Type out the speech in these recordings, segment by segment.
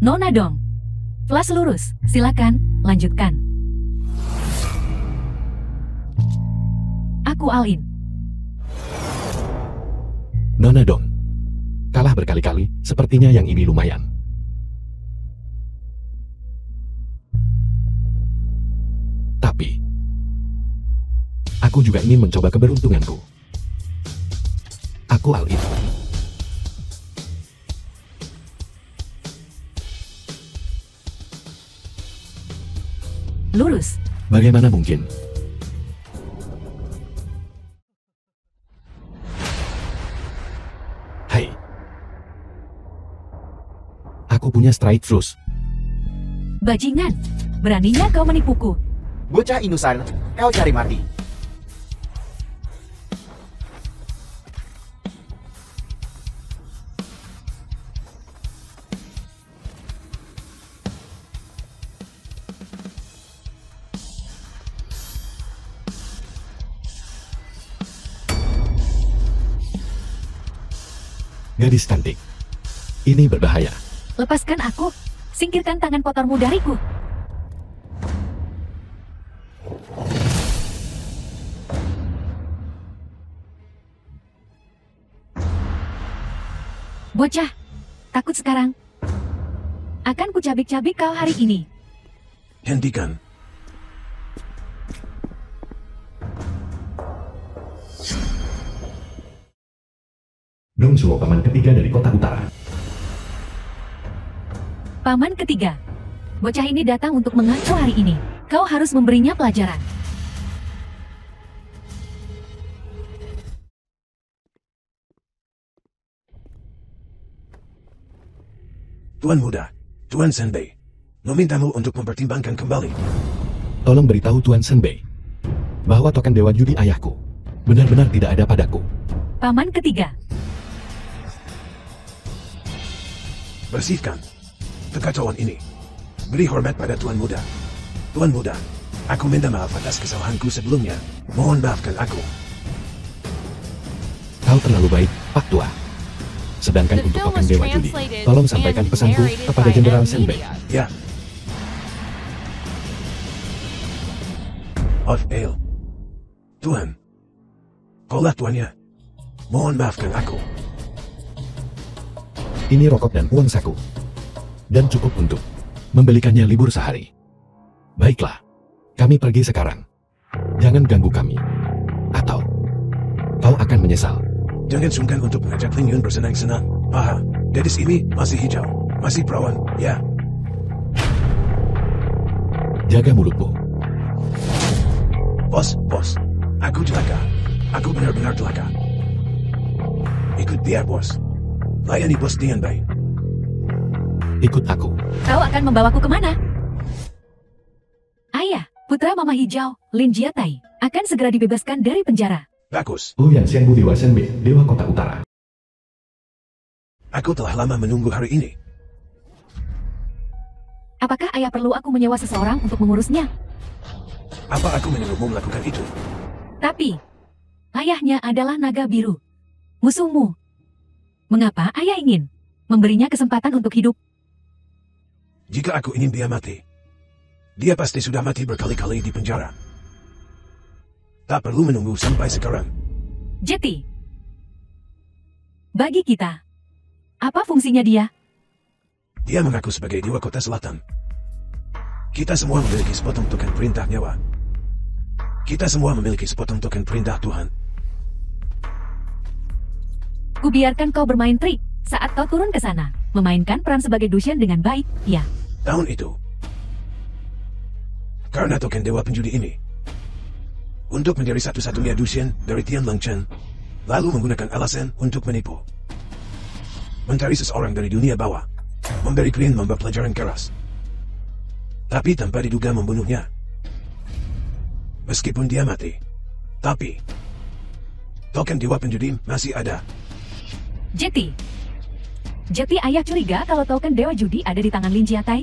Nona dong. Flash lurus, silakan, lanjutkan. Aku all-in. Nona dong. Kalah berkali-kali, sepertinya yang ini lumayan. Tapi, aku juga ingin mencoba keberuntunganku. Aku all-in. Lurus. Bagaimana mungkin? Hai. Aku punya strike flush. Bajingan, beraninya kau menipuku. Bocah inusan, kau cari mati. Gadis cantik. Ini berbahaya. Lepaskan aku. Singkirkan tangan kotormu dariku. Bocah, takut sekarang. Akan kucabik-cabik kau hari ini. Hentikan. Dongsuo paman ketiga dari kota utara. Paman ketiga. Bocah ini datang untuk mengaku hari ini. Kau harus memberinya pelajaran. Tuan Muda, Tuan Senbei, memintamu untuk mempertimbangkan kembali. Tolong beritahu Tuan Senbei bahwa token Dewa Judi ayahku benar-benar tidak ada padaku. Paman ketiga. Bersihkan kekacauan ini. Beri hormat pada Tuan Muda. Tuan Muda, aku minta maaf atas kesalahanku sebelumnya. Mohon maafkan aku. Kau terlalu baik, Pak Tua. Sedangkan untuk token Dewa Judi, tolong sampaikan pesanku kepada Jenderal Senbei. Ya. Of Ale. Tuan. Kaulah tuannya. Mohon maafkan aku. Ini rokok dan uang saku. Dan cukup untuk membelikannya libur sehari. Baiklah, kami pergi sekarang. Jangan ganggu kami. Atau kau akan menyesal. Jangan sungkan untuk mengajak Ling Yun bersenang-senang. Aha, gadis ini masih hijau. Masih perawan, ya. Jaga mulutmu. Bos. Aku celaka. Aku benar-benar celaka. Ikut biar, bos. Layani bos dengan baik. Ikut aku. Kau akan membawaku kemana? Ayah, putra Mama Hijau, Lin Jiatai, akan segera dibebaskan dari penjara. Bagus. Luyan Xianbu Dewa Senbei, Dewa Kota Utara. Aku telah lama menunggu hari ini. Apakah ayah perlu aku menyewa seseorang untuk mengurusnya? Apa aku menyuruhmu melakukan itu? Tapi, ayahnya adalah naga biru. Musuhmu. Mengapa ayah ingin memberinya kesempatan untuk hidup? Jika aku ingin dia mati, dia pasti sudah mati berkali-kali di penjara. Tak perlu menunggu sampai sekarang. Jeti. Bagi kita, apa fungsinya dia? Dia mengaku sebagai Dewa Kota Selatan. Kita semua memiliki sepotong token perintah nyawa. Kita semua memiliki sepotong token perintah Tuhan. Kubiarkan kau bermain trik saat kau turun ke sana, memainkan peran sebagai Dushan dengan baik, ya. Tahun itu, karena token Dewa Penjudi ini, untuk menjadi satu-satunya Dushan dari Tian Lang Chen, lalu menggunakan alasan untuk menipu. Mencari seseorang dari dunia bawah, memberi Green Mamba pelajaran keras. Tapi tanpa diduga membunuhnya. Meskipun dia mati, tapi token Dewa Penjudi masih ada. Jeti. Jeti ayah curiga kalau token Dewa Judi ada di tangan Lin Jiatai?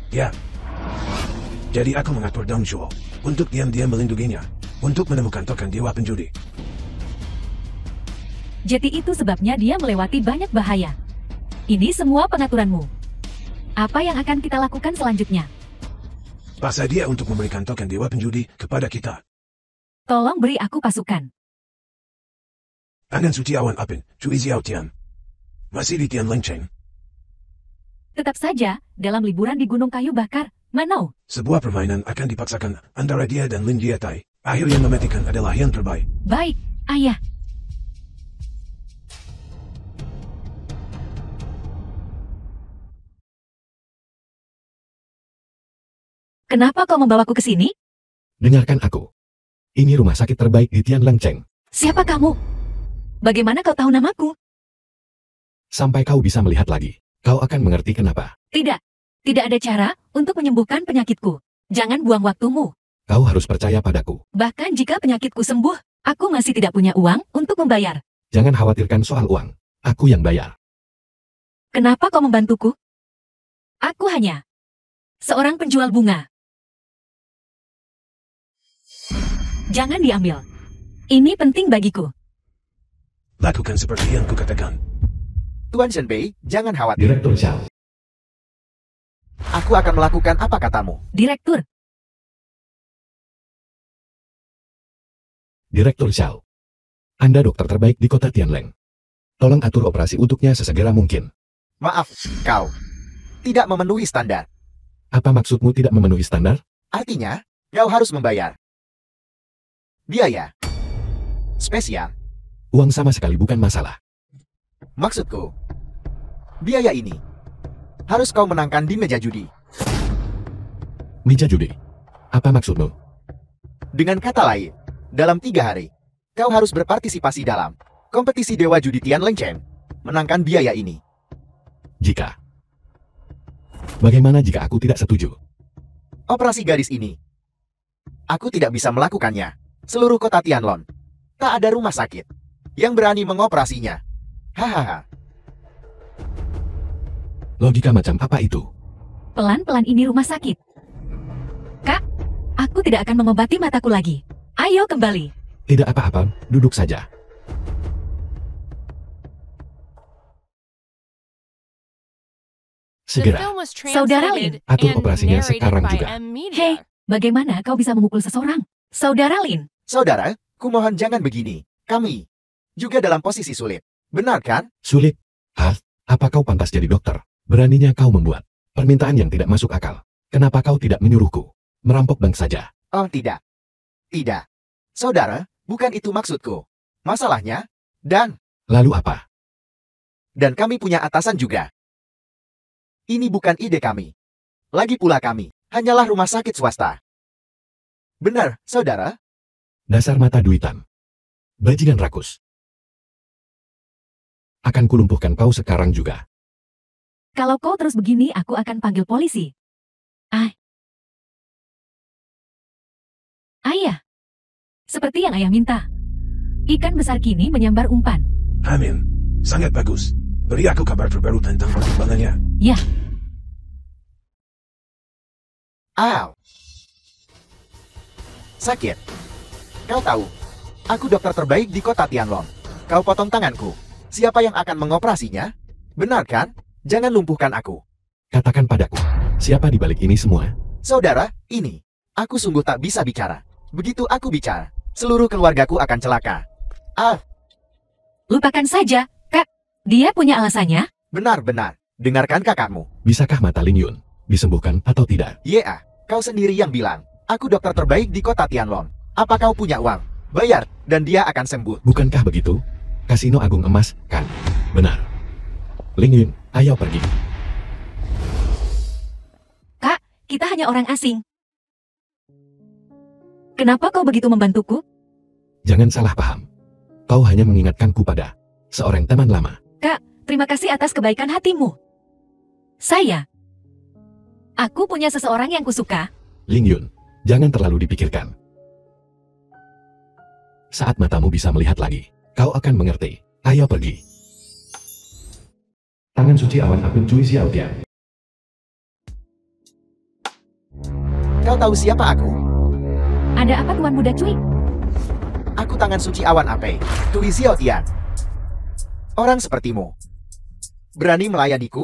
Ya. Jadi aku mengatur Dongsuo untuk diam-diam melindunginya, untuk menemukan token Dewa Penjudi. Jeti itu sebabnya dia melewati banyak bahaya. Ini semua pengaturanmu. Apa yang akan kita lakukan selanjutnya? Paksa dia untuk memberikan token Dewa Penjudi kepada kita. Tolong beri aku pasukan. Angin suci awan apin, Cui Xiao Tian. Masih di Tian Lengcheng. Tetap saja, dalam liburan di Gunung Kayu Bakar, Manau. Sebuah permainan akan dipaksakan antara dia dan Lin Jietai. Akhir yang mematikan adalah yang terbaik. Baik, ayah. Kenapa kau membawaku ke sini? Dengarkan aku. Ini rumah sakit terbaik di Tian Lengcheng. Siapa kamu? Bagaimana kau tahu namaku? Sampai kau bisa melihat lagi, kau akan mengerti kenapa. Tidak. Tidak ada cara untuk menyembuhkan penyakitku. Jangan buang waktumu. Kau harus percaya padaku. Bahkan jika penyakitku sembuh, aku masih tidak punya uang untuk membayar. Jangan khawatirkan soal uang. Aku yang bayar. Kenapa kau membantuku? Aku hanya seorang penjual bunga. Jangan diambil. Ini penting bagiku. Lakukan seperti yang kukatakan. Tuan Shenbei, jangan khawatir. Direktur Xiao. Aku akan melakukan apa katamu. Direktur, Direktur Xiao. Anda dokter terbaik di kota Tianleng. Tolong atur operasi untuknya sesegera mungkin. Maaf, kau tidak memenuhi standar. Apa maksudmu tidak memenuhi standar? Artinya, kau harus membayar biaya spesial. Uang sama sekali bukan masalah. Maksudku, biaya ini harus kau menangkan di meja judi. Meja judi. Apa maksudmu? Dengan kata lain, dalam 3 hari, kau harus berpartisipasi dalam kompetisi Dewa Judi Tian Lengcheng. Menangkan biaya ini. Jika. Bagaimana jika aku tidak setuju? Operasi gadis ini, aku tidak bisa melakukannya. Seluruh kota Tianlong, tak ada rumah sakit yang berani mengoperasinya. Hahaha. Logika macam apa itu? pelan-pelan ini rumah sakit. Kak, aku tidak akan mengobati mataku lagi. Ayo kembali. Tidak apa-apa, duduk saja. Segera. Saudara Lin, atur operasinya sekarang juga. Hei, bagaimana kau bisa memukul seseorang? Saudara Lin, Saudara, kumohon jangan begini. Kami juga dalam posisi sulit. Benar kan? Sulit? Hah? Apa kau pantas jadi dokter? Beraninya kau membuat permintaan yang tidak masuk akal. Kenapa kau tidak menyuruhku merampok bank saja? Oh tidak. Tidak. Saudara, bukan itu maksudku. Masalahnya, dan Lalu apa? kami punya atasan juga. Ini bukan ide kami. Lagi pula kami hanyalah rumah sakit swasta. Benar, saudara? Dasar mata duitan. Bajingan rakus. Akan kulumpuhkan kau sekarang juga. kalau kau terus begini aku akan panggil polisi. Ayah. Seperti yang ayah minta. Ikan besar kini menyambar umpan. Amin. Sangat bagus. Beri aku kabar terbaru tentang perkembangannya. Ya, Aw. Sakit. Kau tahu, aku dokter terbaik di kota Tianlong. Kau potong tanganku. Siapa yang akan mengoperasinya? Benar kan? Jangan lumpuhkan aku. Katakan padaku, siapa di balik ini semua? Saudara, ini. Aku sungguh tak bisa bicara. Begitu aku bicara, seluruh keluargaku akan celaka. lupakan saja, Kak. Dia punya alasannya. Benar-benar. Dengarkan kakakmu. Bisakah mata Lin Yun disembuhkan atau tidak? Ya, kau sendiri yang bilang. Aku dokter terbaik di kota Tianlong. Apa kau punya uang? Bayar, dan dia akan sembuh. Bukankah begitu? Kasino Agung Emas, kan? Benar. Lin Yun, ayo pergi. Kak, kita hanya orang asing. Kenapa kau begitu membantuku? Jangan salah paham. Kau hanya mengingatkanku pada seorang teman lama. Terima kasih atas kebaikan hatimu. Aku punya seseorang yang kusuka. Lin Yun, jangan terlalu dipikirkan. Saat matamu bisa melihat lagi, kau akan mengerti. Ayo pergi. Tangan suci awan apun Cui Xiao Tian. Kau tahu siapa aku? Ada apa Tuan Muda Cui? Aku tangan suci awan ape. Cui Xiao Tian. Orang sepertimu Berani melayaniku?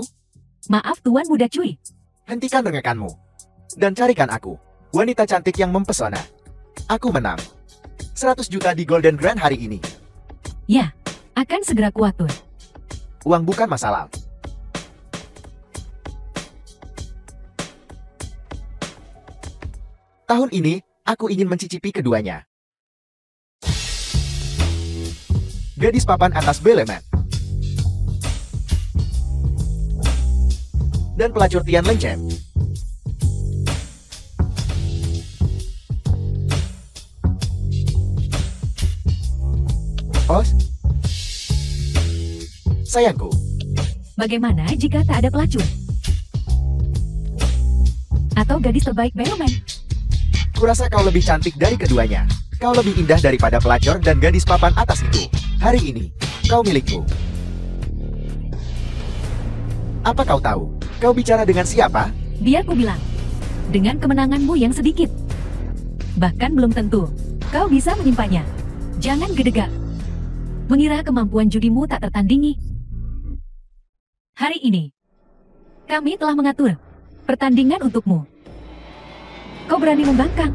Maaf Tuan Muda Cui. Hentikan rengekanmu. Dan carikan aku wanita cantik yang mempesona. Aku menang 100 juta di Golden Grand hari ini. Ya, akan segera kuatur. Uang bukan masalah. Tahun ini, aku ingin mencicipi keduanya. Gadis papan atas Belemen. Dan pelacur Tian Lengchen. Oh, sayangku, Bagaimana jika tak ada pelacur? Atau gadis terbaik Bellman? kurasa kau lebih cantik dari keduanya. Kau lebih indah daripada pelacur dan gadis papan atas itu. Hari ini, kau milikku. Apa kau tahu? Kau bicara dengan siapa? Biar ku bilang. Dengan kemenanganmu yang sedikit. Bahkan belum tentu. Kau bisa menyimpannya. Jangan gedegak. Mengira kemampuan judimu tak tertandingi. Hari ini, kami telah mengatur pertandingan untukmu. Kau berani membangkang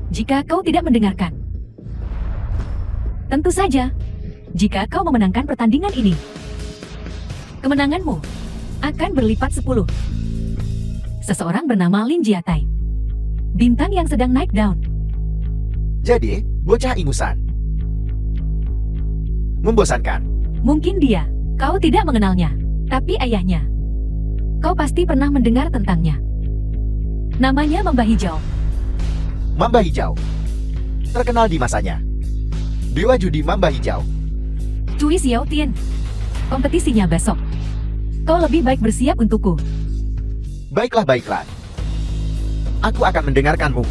jika kau tidak mendengarkan. Tentu saja, jika kau memenangkan pertandingan ini, kemenanganmu akan berlipat 10. Seseorang bernama Lin Jiatai, bintang yang sedang naik daun. Jadi, bocah ingusan. Membosankan. Mungkin dia, kau tidak mengenalnya, tapi ayahnya. Kau pasti pernah mendengar tentangnya. Namanya Mamba Hijau. Mamba Hijau. Terkenal di masanya. Dewa judi Mamba Hijau. Cui Xiao Tian. Kompetisinya besok. Kau lebih baik bersiap untukku. Baiklah, baiklah. Aku akan mendengarkanmu.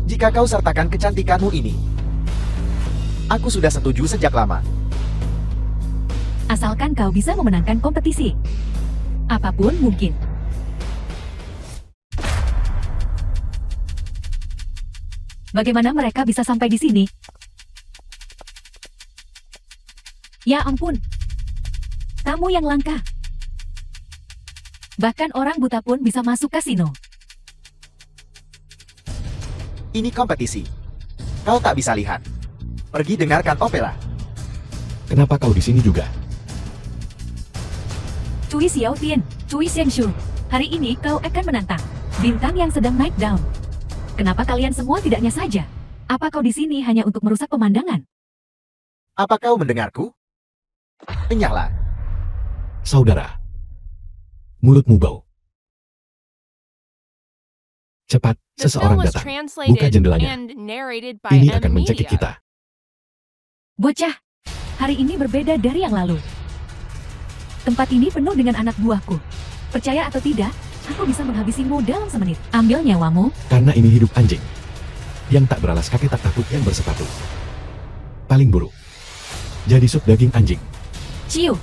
Jika kau sertakan kecantikanmu ini, aku sudah setuju sejak lama. Asalkan kau bisa memenangkan kompetisi. Apapun mungkin. Bagaimana mereka bisa sampai di sini? Ya ampun. Tamu yang langka. Bahkan orang buta pun bisa masuk kasino. Ini kompetisi. Kau tak bisa lihat. Pergi dengarkan opera. Kenapa kau di sini juga? Cui Xiao Tian, Cui Xiangshu. Hari ini kau akan menantang bintang yang sedang naik daun. Kenapa kalian semua tidaknya saja? Apa kau di sini hanya untuk merusak pemandangan? Apa kau mendengarku? Enyahlah. Saudara. Mulutmu bau. Cepat, The film seseorang was datang. Buka translated jendelanya. and narrated by Ini M akan mencekik Media. kita. Bocah, hari ini berbeda dari yang lalu. Tempat ini penuh dengan anak buahku. Percaya atau tidak, aku bisa menghabisimu dalam semenit. Ambil nyawamu. Karena ini hidup anjing. Yang tak beralas kaki tak takut yang bersepatu. Paling buruk. Jadi sup daging anjing. Ciu.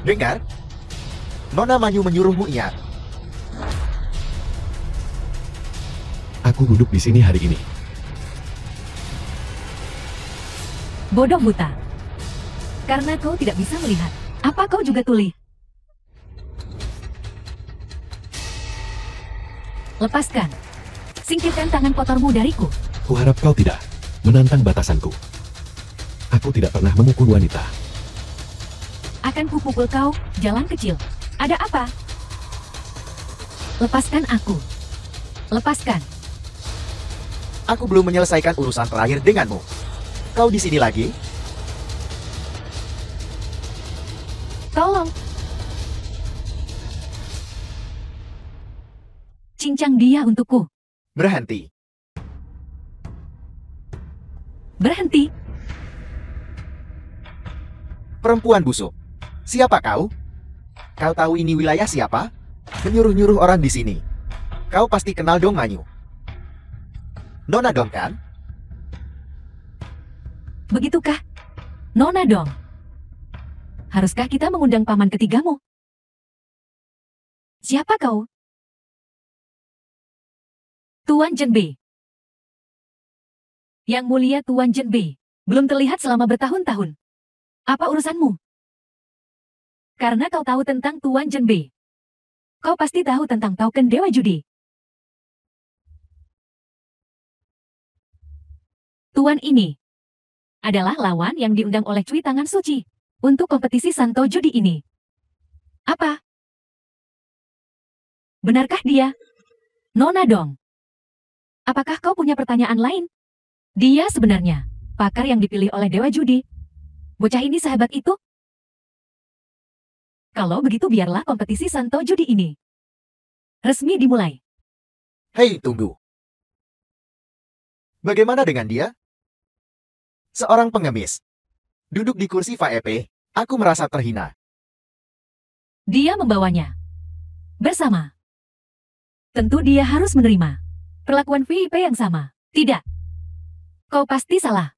Dengar. Nona Manyu menyuruhmu ingat. Aku duduk di sini hari ini. Bodoh buta. Karena kau tidak bisa melihat. Apa kau juga tuli? Lepaskan. Singkirkan tangan kotormu dariku. Kuharap kau tidak menantang batasanku. Aku tidak pernah memukul wanita. Akan kupukul kau, jalan kecil. Ada apa? Lepaskan aku. Lepaskan. Aku belum menyelesaikan urusan terakhir denganmu. Kau di sini lagi? Tolong. Cincang dia untukku. Berhenti. Berhenti. Perempuan busuk. Siapa kau? Kau tahu ini wilayah siapa? Menyuruh-nyuruh orang di sini. Kau pasti kenal Dong Manyu. Nona Dong kan? Begitukah? Nona dong. Haruskah kita mengundang paman ketigamu? Siapa kau? Tuan Zhenbei. Yang mulia Tuan Zhenbei. Belum terlihat selama bertahun-tahun. Apa urusanmu? Karena kau tahu tentang Tuan Zhenbei. Kau pasti tahu tentang token Dewa Judi. Tuan ini adalah lawan yang diundang oleh Cui Tangan Suci untuk kompetisi Santo Judi ini. Apa? Benarkah dia? Nona Dong. Apakah kau punya pertanyaan lain? Dia sebenarnya pakar yang dipilih oleh Dewa Judi. Bocah ini sehebat itu? Kalau begitu biarlah kompetisi Santo Judi ini resmi dimulai. Hei, tunggu. Bagaimana dengan dia? Seorang pengemis. Duduk di kursi VIP, aku merasa terhina. Dia membawanya bersama. Tentu dia harus menerima perlakuan VIP yang sama. Tidak. Kau pasti salah.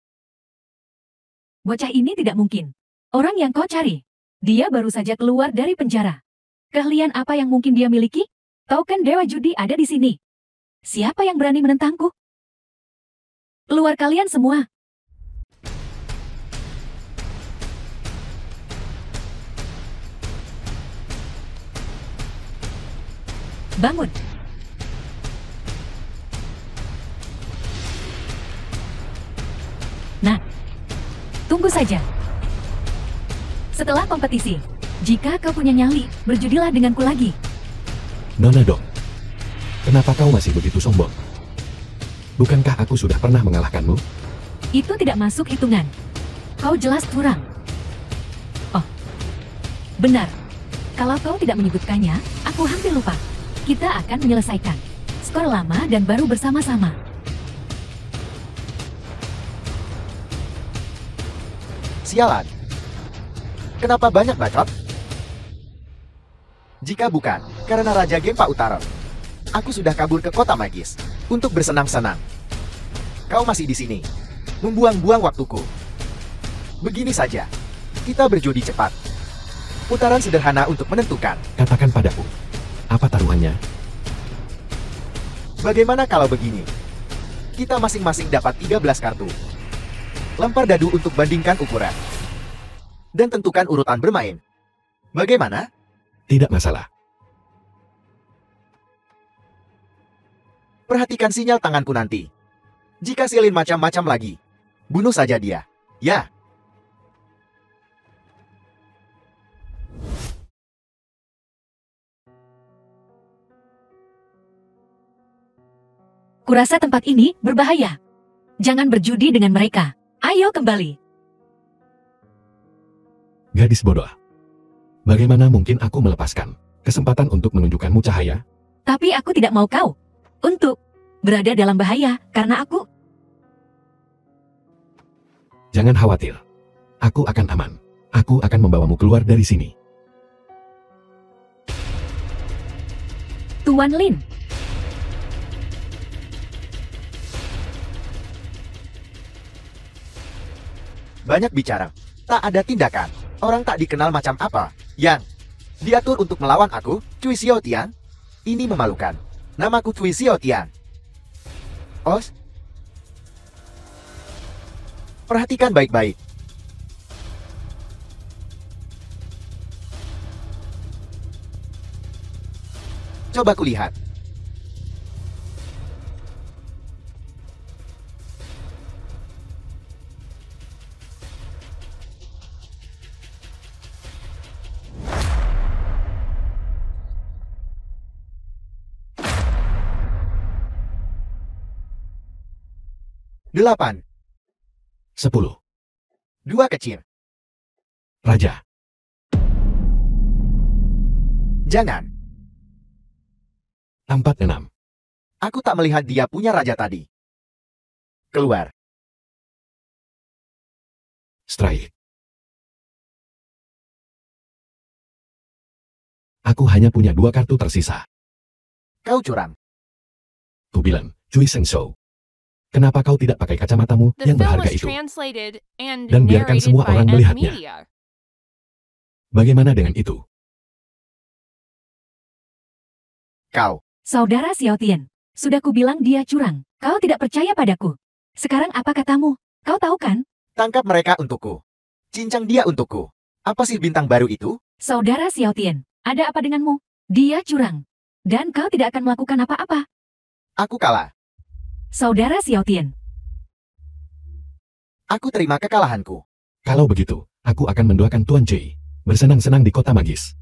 Bocah ini tidak mungkin orang yang kau cari. Dia baru saja keluar dari penjara. Keahlian apa yang mungkin dia miliki? Token Dewa Judi ada di sini. Siapa yang berani menentangku? Keluar kalian semua. Bangun. Nah, tunggu saja. Setelah kompetisi, jika kau punya nyali, berjudilah denganku lagi. Nona Dong, kenapa kau masih begitu sombong? Bukankah aku sudah pernah mengalahkanmu? Itu tidak masuk hitungan. Kau jelas curang. Oh, benar. Kalau kau tidak menyebutkannya, aku hampir lupa. Kita akan menyelesaikan skor lama dan baru bersama-sama. Sialan. Kenapa banyak bacot? Jika bukan karena Raja Gempa Utara, aku sudah kabur ke kota magis untuk bersenang-senang. Kau masih di sini, membuang-buang waktuku. Begini saja, kita berjudi cepat. Putaran sederhana untuk menentukan. Katakan padaku, apa taruhannya? Bagaimana kalau begini? Kita masing-masing dapat 13 kartu. Lempar dadu untuk bandingkan ukuran. Dan tentukan urutan bermain. Bagaimana? Tidak masalah. Perhatikan sinyal tanganku nanti. Jika silin macam-macam lagi, bunuh saja dia. Ya. Kurasa tempat ini berbahaya. Jangan berjudi dengan mereka. Ayo kembali. Gadis bodoh. Bagaimana mungkin aku melepaskan kesempatan untuk menunjukkanmu cahaya? Tapi aku tidak mau kau untuk berada dalam bahaya karena aku. Jangan khawatir. Aku akan aman. Aku akan membawamu keluar dari sini. Tuan Lin. Banyak bicara, tak ada tindakan. Orang tak dikenal macam apa yang diatur untuk melawan aku, Cui Xiaotian. Ini memalukan. Namaku Cui Xiaotian. Os, perhatikan baik-baik. Coba kulihat. Delapan. 10. Dua kecil. Raja. Jangan. 46. Aku tak melihat dia punya raja tadi. Keluar. Strike. Aku hanya punya 2 kartu tersisa. Kau curang. Kubilang, Cui Shengshou. Kenapa kau tidak pakai kacamatamu The yang film berharga was itu? translated and Dan biarkan narrated semua by orang F melihatnya. Media. Bagaimana dengan itu? Kau. Saudara Xiaotian, sudah kubilang dia curang. Kau tidak percaya padaku. Sekarang apa katamu? Kau tahu kan? Tangkap mereka untukku. Cincang dia untukku. Apa sih bintang baru itu? Saudara Xiaotian, ada apa denganmu? Dia curang. Dan kau tidak akan melakukan apa-apa. Aku kalah. Saudara Xiaotian, Aku terima kekalahanku. Kalau begitu, aku akan mendoakan Tuan Jie bersenang-senang di kota magis.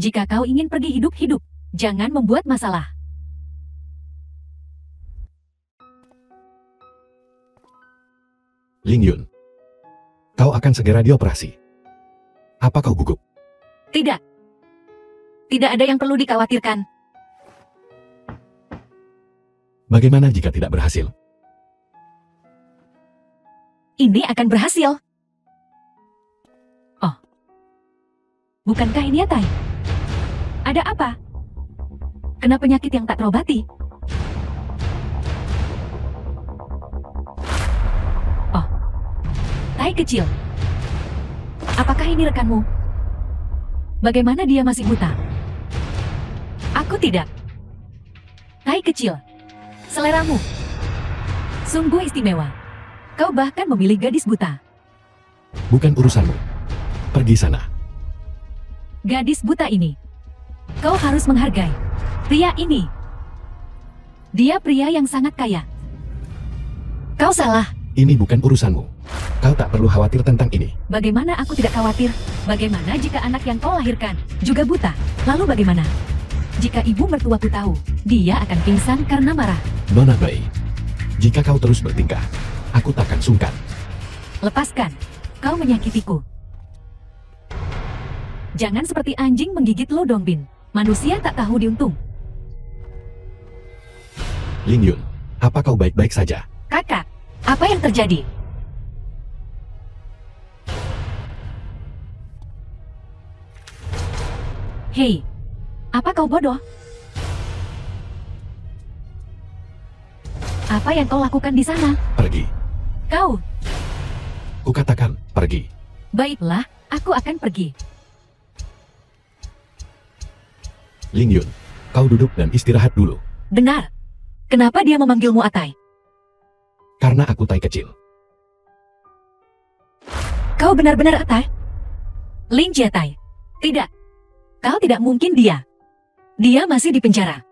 jika kau ingin pergi hidup-hidup, jangan membuat masalah. Ling Yun, kau akan segera dioperasi. Apa kau gugup? Tidak. Tidak ada yang perlu dikhawatirkan. Bagaimana jika tidak berhasil? Ini akan berhasil. Oh. Bukankah ini Atai? Ada apa? Kena penyakit yang tak terobati? Oh. Tai kecil. Apakah ini rekanmu? Bagaimana dia masih buta? Aku tidak. Tai kecil. Seleramu. Sungguh istimewa. Kau bahkan memilih gadis buta. Bukan urusanmu. Pergi sana. Gadis buta ini. Kau harus menghargai. Pria ini. Dia pria yang sangat kaya. Kau salah. Ini bukan urusanmu. Kau tak perlu khawatir tentang ini. Bagaimana aku tidak khawatir? Bagaimana jika anak yang kau lahirkan juga buta? Lalu bagaimana? Jika ibu mertuaku tahu, dia akan pingsan karena marah. Nona Bai, jika kau terus bertingkah, aku takkan sungkan. Lepaskan. Kau menyakitiku. Jangan seperti anjing menggigit Lo Dongbin. Manusia tak tahu diuntung. Ling Yun, apa kau baik-baik saja? Kakak, apa yang terjadi? Hei, apa kau bodoh? Apa yang kau lakukan di sana? Pergi. Kau, Kukatakan, pergi. baiklah, aku akan pergi. Ling Yun, kau duduk dan istirahat dulu. Benar. Kenapa dia memanggilmu Atai? Karena aku Tai kecil. Kau benar-benar Atai? Ling Jiatai. Tidak. Kau tidak mungkin dia. Dia masih di penjara.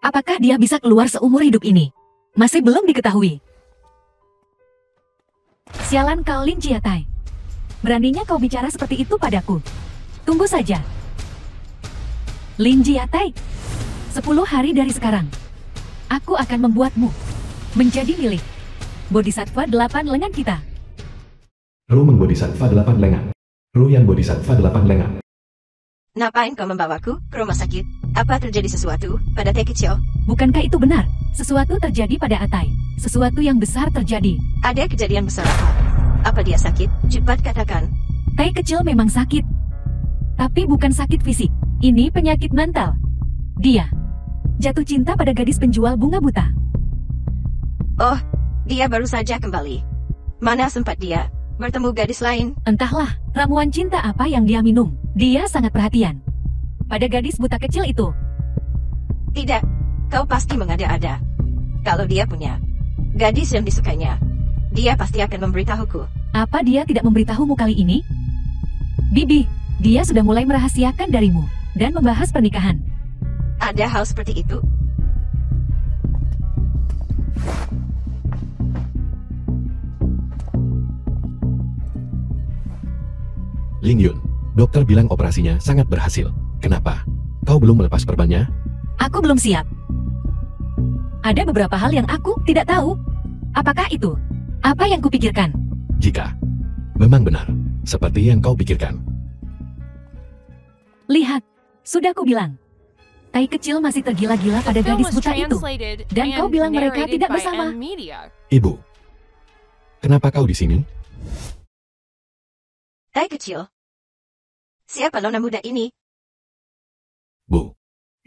Apakah dia bisa keluar seumur hidup ini? Masih belum diketahui. Sialan kau Ling Jiatai. Beraninya kau bicara seperti itu padaku. Tunggu saja. Lin Jiatai, 10 hari dari sekarang, aku akan membuatmu menjadi milik Bodhisattva 8 lengan kita. Rumeng Bodhisattva 8 lengan. Ruyan Bodhisattva 8 lengan. Ngapain kau membawaku ke rumah sakit? Apa terjadi sesuatu pada Tai kecil? Bukankah itu benar? Sesuatu terjadi pada Atai. Sesuatu yang besar terjadi. Ada kejadian besar apa? Apa dia sakit? Cepat katakan. Tai kecil memang sakit. Tapi bukan sakit fisik. Ini penyakit mental. Dia jatuh cinta pada gadis penjual bunga buta. Oh, dia baru saja kembali. Mana sempat dia bertemu gadis lain? Entahlah, ramuan cinta apa yang dia minum. Dia sangat perhatian pada gadis buta kecil itu. Tidak, kau pasti mengada-ada. Kalau dia punya gadis yang disukainya, dia pasti akan memberitahuku. Apa dia tidak memberitahumu kali ini? Bibi, dia sudah mulai merahasiakan darimu dan membahas pernikahan. Ada hal seperti itu? Ling Yun, dokter bilang operasinya sangat berhasil. Kenapa? Kau belum melepas perbannya? Aku belum siap. Ada beberapa hal yang aku tidak tahu. Apakah itu? Apa yang kupikirkan? Jika memang benar, seperti yang kau pikirkan. Lihat, sudah ku bilang. Tai kecil masih tergila-gila pada gadis buta itu. Dan kau bilang mereka tidak bersama. Ibu, kenapa kau di sini? Tai kecil. Siapa nona muda ini? Bu,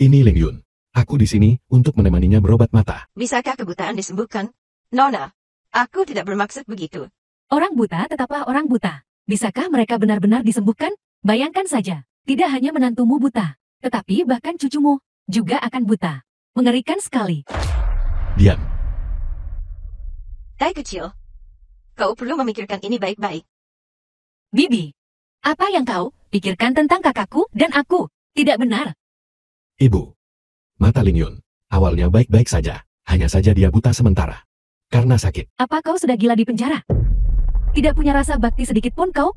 ini Ling Yun. Aku di sini untuk menemaninya berobat mata. Bisakah kebutaan disembuhkan? Nona, aku tidak bermaksud begitu. Orang buta tetaplah orang buta. Bisakah mereka benar-benar disembuhkan? Bayangkan saja, tidak hanya menantumu buta, tetapi bahkan cucumu juga akan buta. Mengerikan sekali. Diam. Tai kecil. Kau perlu memikirkan ini baik-baik. Bibi, apa yang kau pikirkan tentang kakakku dan aku? Tidak benar. Ibu. Mata Ling Yun. Awalnya baik-baik saja. Hanya saja dia buta sementara. Karena sakit. Apa kau sudah gila di penjara? Tidak punya rasa bakti sedikit pun kau?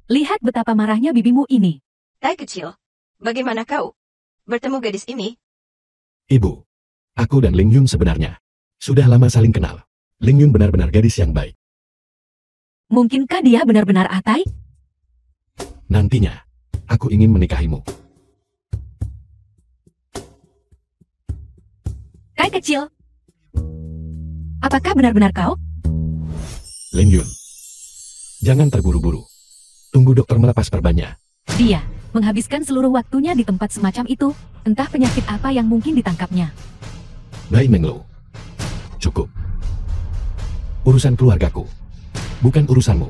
Lihat betapa marahnya bibimu ini. Tai kecil. Bagaimana kau bertemu gadis ini? Ibu. Aku dan Ling Yun sebenarnya sudah lama saling kenal. Ling Yun benar-benar gadis yang baik. Mungkinkah dia benar-benar Atai? Nantinya, aku ingin menikahimu. Tai kecil. Apakah benar-benar kau? Ling Yun. Jangan terburu-buru. Tunggu dokter melepas perbannya. Dia menghabiskan seluruh waktunya di tempat semacam itu. Entah penyakit apa yang mungkin ditangkapnya. Bai Menglo. Cukup. Urusan keluargaku. Bukan urusanmu.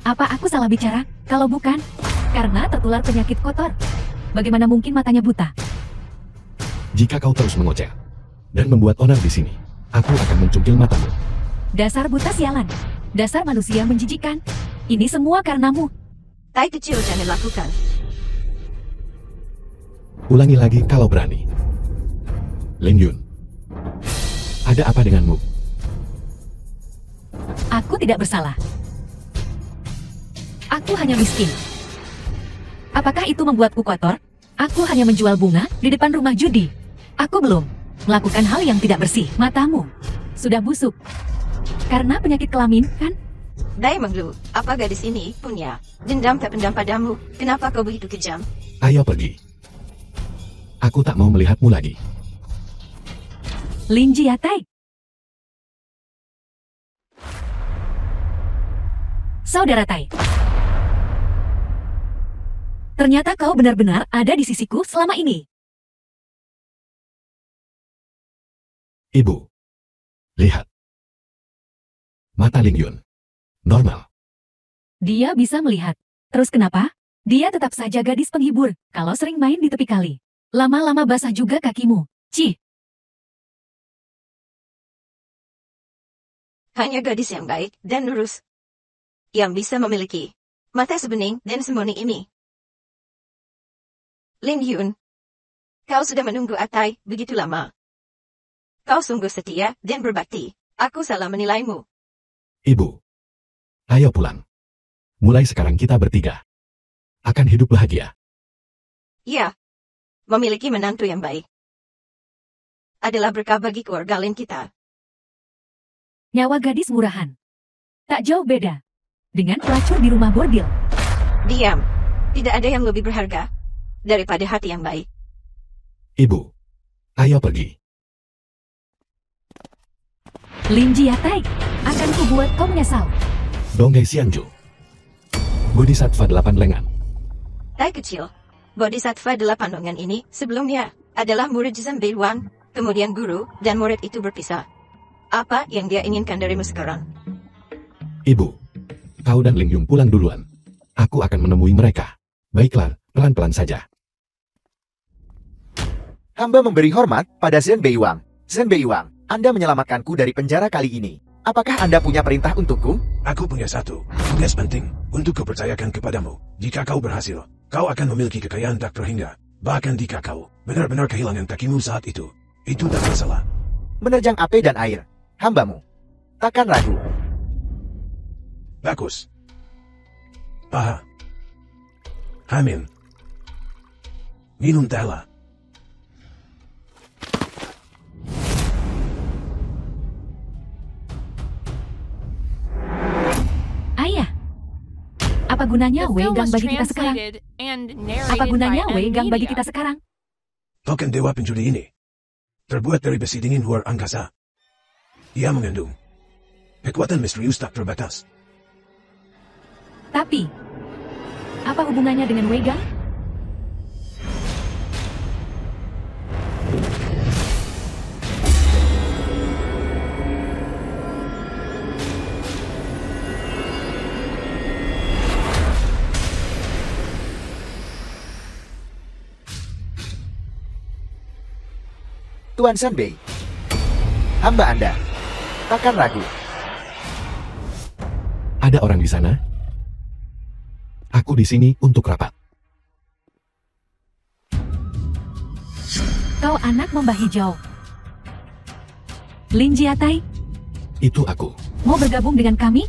Apa aku salah bicara? Kalau bukan, karena tertular penyakit kotor. Bagaimana mungkin matanya buta? Jika kau terus mengoceh dan membuat onar di sini, aku akan mencungkil matamu. Dasar buta sialan. Dasar manusia menjijikan. Ini semua karenamu. Tai kecil jangan lakukan. Ulangi lagi kalau berani. Ling Yun. Ada apa denganmu? Aku tidak bersalah. Aku hanya miskin. Apakah itu membuatku kotor? Aku hanya menjual bunga di depan rumah judi. Aku belum melakukan hal yang tidak bersih. Matamu sudah busuk. Karena penyakit kelamin, kan? Dai Menglu, apa gadis ini punya dendam tak pendam padamu? Kenapa kau begitu kejam? Ayo pergi. Aku tak mau melihatmu lagi. Lin Jiatai. Saudara Tai. Ternyata kau benar-benar ada di sisiku selama ini. Ibu. Lihat. Mata Ling Yun. Normal. Dia bisa melihat. Terus kenapa? Dia tetap saja gadis penghibur kalau sering main di tepi kali. Lama-lama basah juga kakimu. Cih. Hanya gadis yang baik dan lurus yang bisa memiliki mata sebening dan sembunyi ini. Lin Yun, kau sudah menunggu Atai begitu lama. Kau sungguh setia dan berbakti. Aku salah menilaimu. Ibu. Ayo pulang. Mulai sekarang kita bertiga akan hidup bahagia. Ya, memiliki menantu yang baik adalah berkah bagi keluarga Lin kita. Nyawa gadis murahan. Tak jauh beda dengan pelacur di rumah bordil. Diam. Tidak ada yang lebih berharga daripada hati yang baik. Ibu. Ayo pergi. Lin Jiatai, akan kubuat kau menyesal. Donggai Xianju. Bodhisattva 8 lengan. Tai kecil, Bodhisattva 8 lengan ini sebelumnya adalah murid Zhen Beiwang, kemudian guru dan murid itu berpisah. Apa yang dia inginkan darimu sekarang? Ibu. Kau dan Ling Yun pulang duluan. Aku akan menemui mereka. Baiklah, pelan-pelan saja. Hamba memberi hormat pada Zhen Beiwang. Zhen Beiwang, Anda menyelamatkanku dari penjara kali ini. Apakah Anda punya perintah untukku? Aku punya satu tugas penting untuk kupercayakan kepadamu. Jika kau berhasil, kau akan memiliki kekayaan tak terhingga. Bahkan jika kau benar-benar kehilangan kakimu saat itu tak masalah. Menerjang api dan air. Hambamu. Takkan ragu. Bagus. Paha. Hamil. Minum tela. Ayah. Apa gunanya Wei Gang bagi kita sekarang? Apa gunanya Wei Gang bagi kita sekarang? Token dewa penjudi ini terbuat dari besi dingin luar angkasa. Ia mengandung kekuatan misterius tak terbatas. Tapi, apa hubungannya dengan Wei Gang? Tuan Sanbei, hamba Anda. Takkan ragu. Ada orang di sana? Aku di sini untuk rapat. Kau anak membah hijau. Lin Jiatai, Itu aku. mau bergabung dengan kami?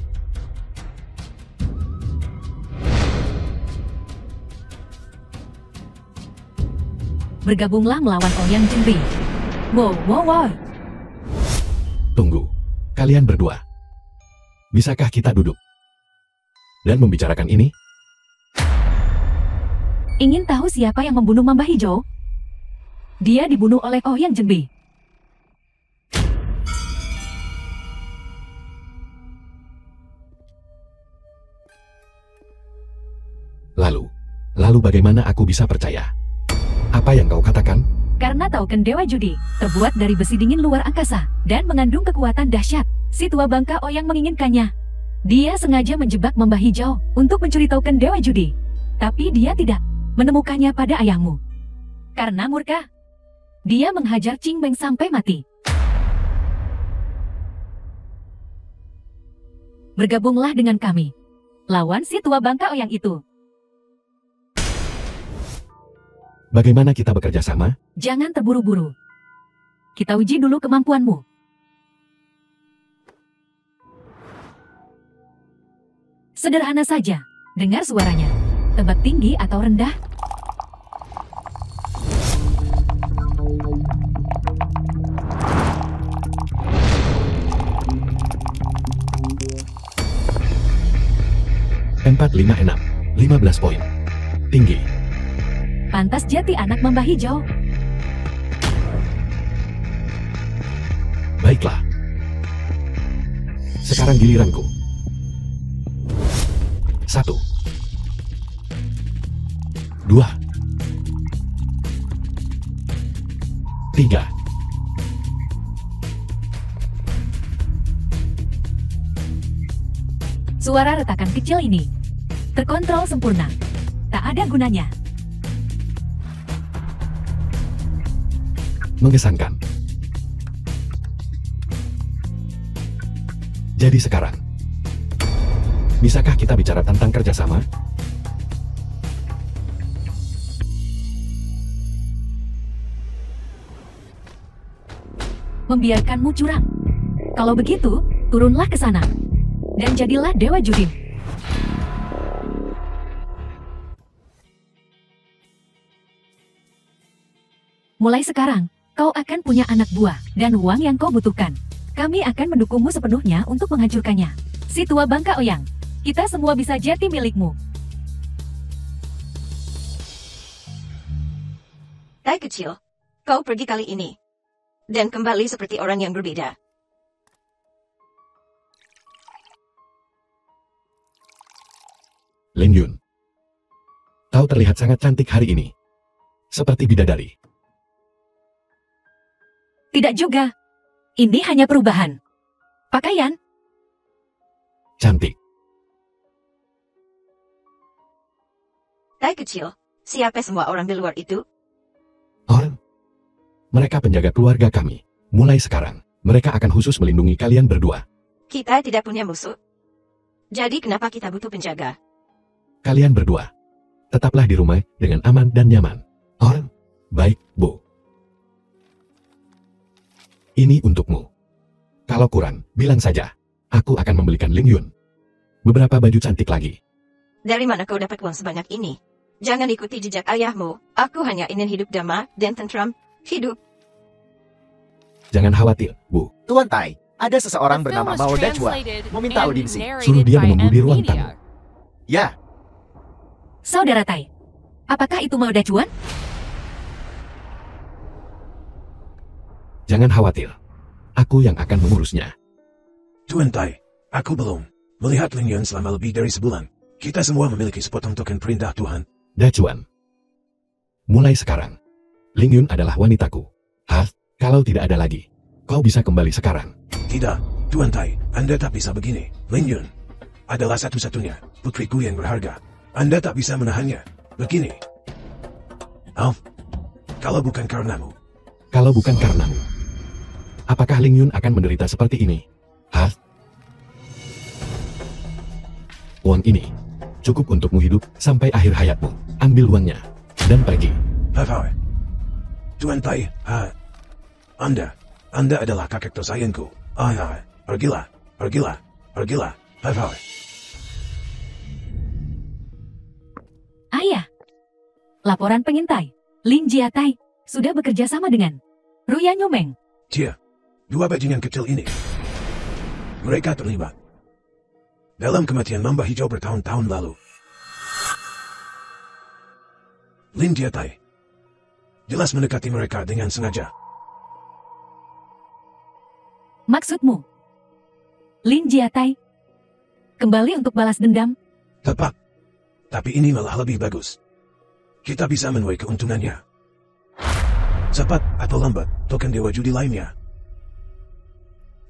Bergabunglah melawan Ouyang Jinbi. Wow, wow, wow. Tunggu. Kalian berdua. Bisakah kita duduk dan membicarakan ini? Ingin tahu siapa yang membunuh Mamba Hijau? Dia dibunuh oleh Ouyang Jinbi. Lalu bagaimana aku bisa percaya? Apa yang kau katakan? Karena token Dewa Judi terbuat dari besi dingin luar angkasa dan mengandung kekuatan dahsyat. Si tua bangka Ouyang menginginkannya. Dia sengaja menjebak Mamba Hijau untuk mencuri token Dewa Judi. Tapi dia tidak menemukannya pada ayahmu. Karena murka, dia menghajar Qing Beng sampai mati. Bergabunglah dengan kami. Lawan si tua bangka Ouyang itu. Bagaimana kita bekerja sama? Jangan terburu-buru. Kita uji dulu kemampuanmu. Sederhana saja. Dengar suaranya. Tebak tinggi atau rendah? Empat, 5, 6. 15 poin. Tinggi. Pantas jati anak Mamba Hijau. Baiklah. Sekarang giliranku. 1, 2, 3. Suara retakan kecil ini terkontrol sempurna. Tak ada gunanya. Mengesankan. Jadi sekarang, bisakah kita bicara tentang kerjasama? Membiarkanmu curang. Kalau begitu, turunlah ke sana. Dan jadilah Dewa Judi. Mulai sekarang, kau akan punya anak buah dan uang yang kau butuhkan. Kami akan mendukungmu sepenuhnya untuk menghancurkannya. Si tua bangka Ouyang, kita semua bisa jadi milikmu. Tai kecil, kau pergi kali ini. Dan kembali seperti orang yang berbeda. Lin Yun, kau terlihat sangat cantik hari ini. Seperti bidadari. Tidak juga. Ini hanya perubahan pakaian. Cantik. Tai kecil, siapa semua orang di luar itu? Orang. Mereka penjaga keluarga kami. Mulai sekarang, mereka akan khusus melindungi kalian berdua. Kita tidak punya musuh. Jadi kenapa kita butuh penjaga? Kalian berdua, tetaplah di rumah dengan aman dan nyaman. Orang. Baik, Bu. Ini untukmu. Kalau kurang, bilang saja. Aku akan membelikan Ling Yun beberapa baju cantik lagi. Dari mana kau dapat uang sebanyak ini? Jangan ikuti jejak ayahmu. Aku hanya ingin hidup damai dan tentram. Hidup. Jangan khawatir, Bu. Tuan Tai, ada seseorang bernama Mao Dachua meminta audiensi. Suruh dia menunggu di ruang tamu. Ya, Saudara Tai, apakah itu Mao Dachuan? Jangan khawatir. Aku yang akan mengurusnya. Tuan Tai, aku belum melihat Ling Yun selama lebih dari sebulan. Kita semua memiliki sepotong token perintah Tuhan. Dachuan. Mulai sekarang, Ling Yun adalah wanitaku. Hah? Kalau tidak ada lagi, kau bisa kembali sekarang. Tidak, Tuan Tai, Anda tak bisa begini. Ling Yun adalah satu-satunya putriku yang berharga. Anda tak bisa menahannya. Begini. Alf, kalau bukan karenamu, Kalau bukan karenamu, apakah Ling Yun akan menderita seperti ini? Hah? Uang ini cukup untukmu hidup sampai akhir hayatmu. Ambil uangnya dan pergi. Hai. Tuan Tai, Anda adalah kakek tersayangku. Hai. Pergilah. Hai. Ayah. Laporan pengintai. Lin Jiatai sudah bekerja sama dengan Ruya Nyomeng. Cia, dua bajingan kecil ini. Mereka terlibat dalam kematian mamba hijau bertahun-tahun lalu. Lin Jiatai jelas mendekati mereka dengan sengaja. Maksudmu? Lin Jiatai kembali untuk balas dendam? Tepat. Tapi ini malah lebih bagus. Kita bisa menuai keuntungannya. Cepat atau lambat, token dewa judi lainnya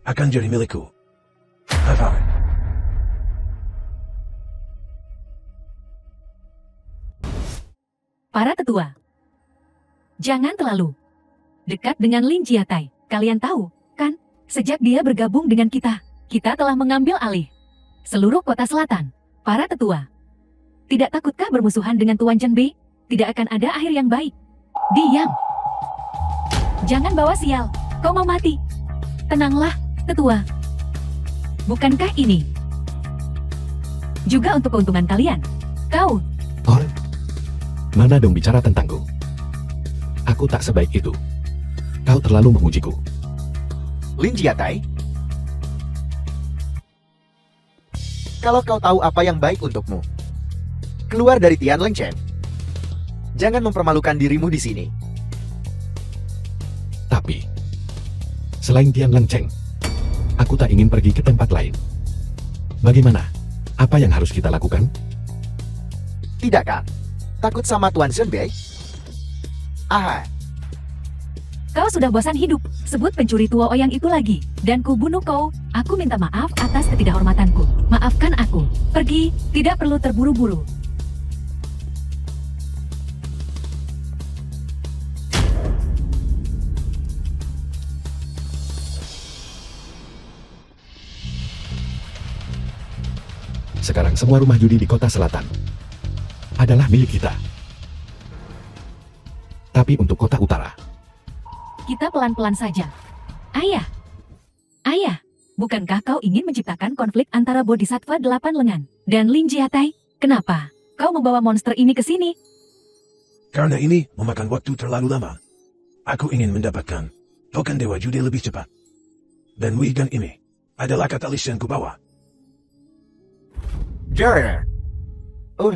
akan jadi milikku. Hai. Para tetua, jangan terlalu dekat dengan Lin Jiatai. Kalian tahu, kan? Sejak dia bergabung dengan kita telah mengambil alih seluruh kota selatan. Para tetua, tidak takutkah bermusuhan dengan Tuan Chen Bei? Tidak akan ada akhir yang baik. Diam. Jangan bawa sial. Kau mau mati. Tenanglah, tetua. Bukankah ini juga untuk keuntungan kalian? Kau. Oh, mana dong bicara tentangku? Aku tak sebaik itu. Kau terlalu memujiku. Lin Jiatai, kalau kau tahu apa yang baik untukmu, keluar dari Tian Leng Chen. Jangan mempermalukan dirimu di sini. Tapi, selain Tian Leng Cheng, aku tak ingin pergi ke tempat lain. Bagaimana? Apa yang harus kita lakukan? Tidak kan? Takut sama Tuan Shen Bei? Aha, Kau sudah bosan hidup, sebut pencuri tua Oyang itu lagi, dan ku bunuh kau. Aku minta maaf atas ketidakhormatanku. Maafkan aku. Pergi, tidak perlu terburu-buru. Sekarang semua rumah judi di kota selatan adalah milik kita. Tapi untuk kota utara, Kita pelan-pelan saja. Ayah, bukankah kau ingin menciptakan konflik antara Bodhisattva 8 lengan dan Lin Jiatai? Kenapa kau membawa monster ini ke sini? Karena ini memakan waktu terlalu lama. Aku ingin mendapatkan token dewa judi lebih cepat. Dan Wigan ini adalah katalis yang kubawa. Jer. Oh,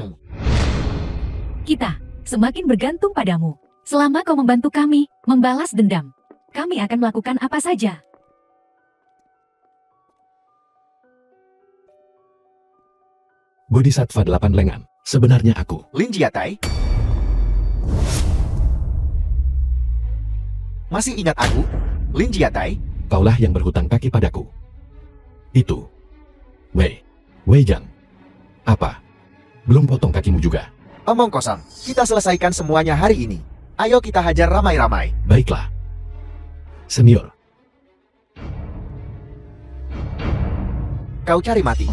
Kita semakin bergantung padamu. Selama kau membantu kami membalas dendam, kami akan melakukan apa saja. Bodhisattva 8 lengan, sebenarnya aku. Lin Jiatai? Masih ingat aku? Lin Jiatai? Kaulah yang berhutang kaki padaku. Itu. Wei Jiang. Apa? Belum potong kakimu juga? Omong kosong. Kita selesaikan semuanya hari ini. Ayo kita hajar ramai-ramai. Baiklah. Senior, Kau cari mati.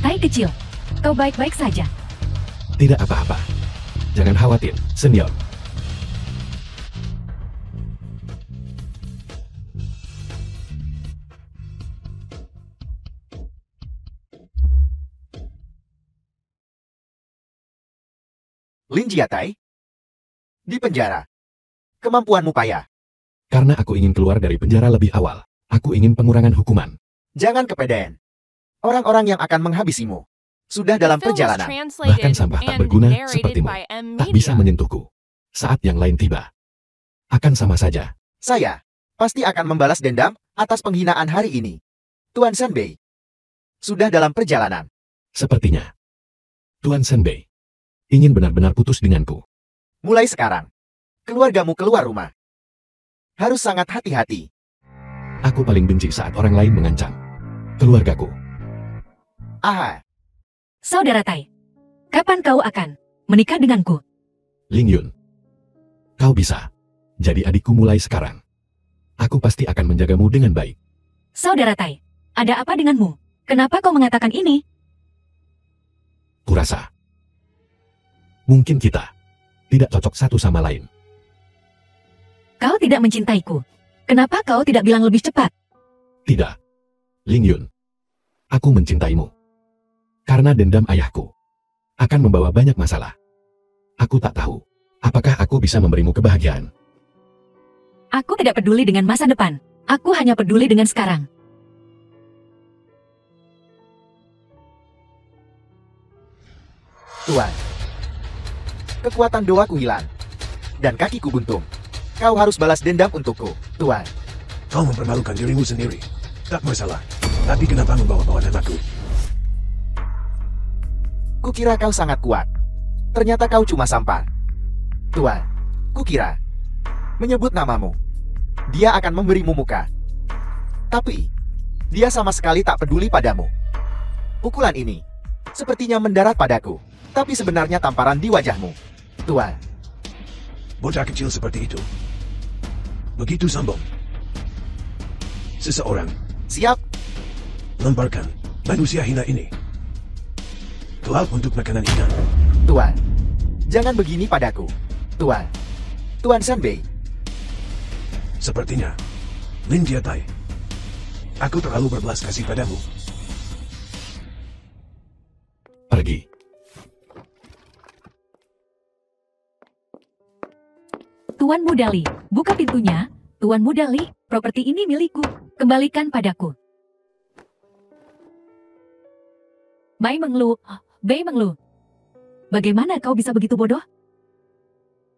Tai kecil, kau baik-baik saja. tidak apa-apa. Jangan khawatir, senior. Lin Jiatai? Di penjara. Kemampuanmu payah. Karena aku ingin keluar dari penjara lebih awal. Aku ingin pengurangan hukuman. Jangan kepedean. Orang-orang yang akan menghabisimu sudah dalam perjalanan. Bahkan sampah tak berguna sepertimu tak bisa menyentuhku. Saat yang lain tiba, akan sama saja. Saya pasti akan membalas dendam atas penghinaan hari ini. Tuan Shen Bei sudah dalam perjalanan. Sepertinya Tuan Shen Bei ingin benar-benar putus denganku. Mulai sekarang, keluargamu keluar rumah. Harus sangat hati-hati. Aku paling benci saat orang lain mengancam keluargaku. Aha, Saudara Tai, kapan kau akan menikah denganku? Ling Yun, kau bisa jadi adikku mulai sekarang. Aku pasti akan menjagamu dengan baik. Saudara Tai, ada apa denganmu? Kenapa kau mengatakan ini? Kurasa mungkin kita tidak cocok satu sama lain. Kau tidak mencintaiku. Kenapa kau tidak bilang lebih cepat? Tidak, Ling Yun. Aku mencintaimu. Karena dendam ayahku akan membawa banyak masalah. Aku tak tahu apakah aku bisa memberimu kebahagiaan. Aku tidak peduli dengan masa depan. Aku hanya peduli dengan sekarang. Tuan. Kekuatan doaku hilang. Dan kakiku buntung. Kau harus balas dendam untukku, Tuan. Kau mempermalukan dirimu sendiri. Tak masalah. Tapi kenapa membawa-bawa namaku? Kukira kau sangat kuat. Ternyata kau cuma sampah. Tuan, kukira menyebut namamu, dia akan memberimu muka. Tapi, dia sama sekali tak peduli padamu. Pukulan ini sepertinya mendarat padaku, tapi sebenarnya tamparan di wajahmu, Tuan. Bocah kecil seperti itu. Begitu sombong. Seseorang Siap, lemparkan manusia hina ini ke laut untuk makanan ikan. Tuan. Jangan begini padaku, Tuan. Tuan Sanbei. Sepertinya Lin Jiatai, aku terlalu berbelas kasih padamu. Pergi. Tuan Mudali, buka pintunya. Tuan Mudali, properti ini milikku. Kembalikan padaku. Bai Menglu, Bei Menglu. Bagaimana kau bisa begitu bodoh?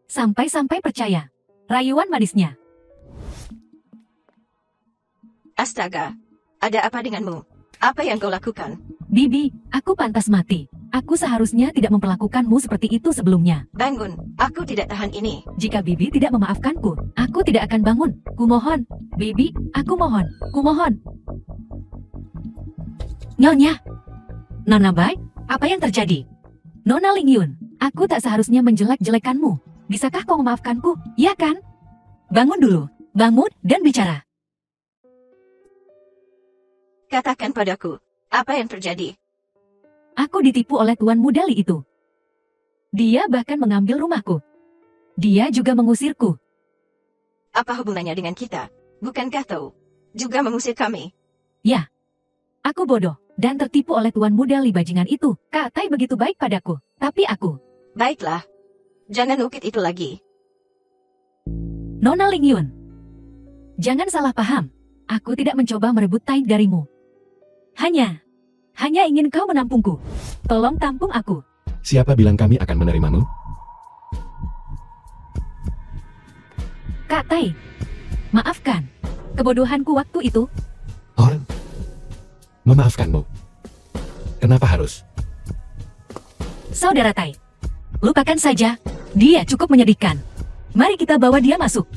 Sampai-sampai percaya. Rayuan manisnya. Astaga, ada apa denganmu? Apa yang kau lakukan? Bibi, aku pantas mati. Aku seharusnya tidak memperlakukanmu seperti itu sebelumnya. Bangun, aku tidak tahan ini. Jika Bibi tidak memaafkanku, aku tidak akan bangun. Kumohon, Bibi, aku mohon, kumohon. Nyonya, Nona Bai, apa yang terjadi? Nona Ling Yun, aku tak seharusnya menjelek-jelekanmu. Bisakah kau memaafkanku? Ya kan? Bangun dulu, bangun dan bicara. Katakan padaku, apa yang terjadi? Aku ditipu oleh Tuan Mudali itu. Dia bahkan mengambil rumahku. Dia juga mengusirku. Apa hubungannya dengan kita? Bukankah kau juga mengusir kami? Ya, aku bodoh dan tertipu oleh Tuan Mudali bajingan itu. Kak Tai begitu baik padaku, tapi aku... Baiklah, jangan ukit itu lagi. Nona Ling Yun, jangan salah paham. Aku tidak mencoba merebut Tai darimu. Hanya ingin kau menampungku. Tolong tampung aku. Siapa bilang kami akan menerimamu? Kak Tai, maafkan kebodohanku waktu itu. Orang memaafkanmu. Kenapa harus? Saudara Tai, lupakan saja. Dia cukup menyedihkan. Mari kita bawa dia masuk.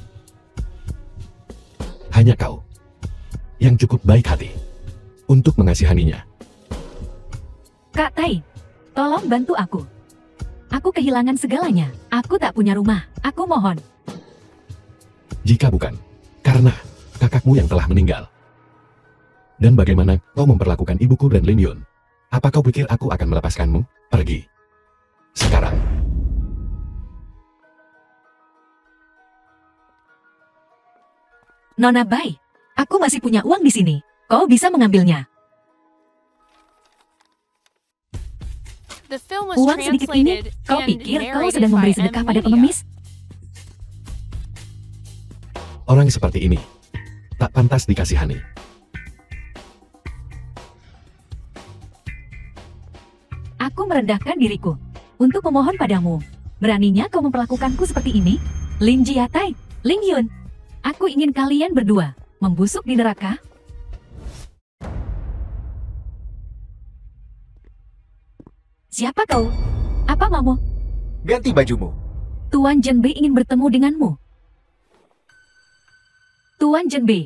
Hanya kau yang cukup baik hati untuk mengasihaninya. Kak Tai, tolong bantu aku. Aku kehilangan segalanya. Aku tak punya rumah. Aku mohon. Jika bukan karena kakakmu yang telah meninggal. Dan bagaimana kau memperlakukan ibuku dan Lin Yun? Apa kau pikir aku akan melepaskanmu? Pergi. Sekarang. Nona Bai, aku masih punya uang di sini. Kau bisa mengambilnya. The film was Uang sedikit ini, translated kau and pikir kau narrated sedang by memberi M. sedekah pada Media. pengemis? Orang seperti ini tak pantas dikasihani. Aku merendahkan diriku untuk memohon padamu. Beraninya kau memperlakukanku seperti ini? Lin Jiatai, Ling Yun, aku ingin kalian berdua membusuk di neraka. Siapa kau? Apa maumu? Ganti bajumu. Tuan Zhenbei ingin bertemu denganmu. Tuan Zhenbei.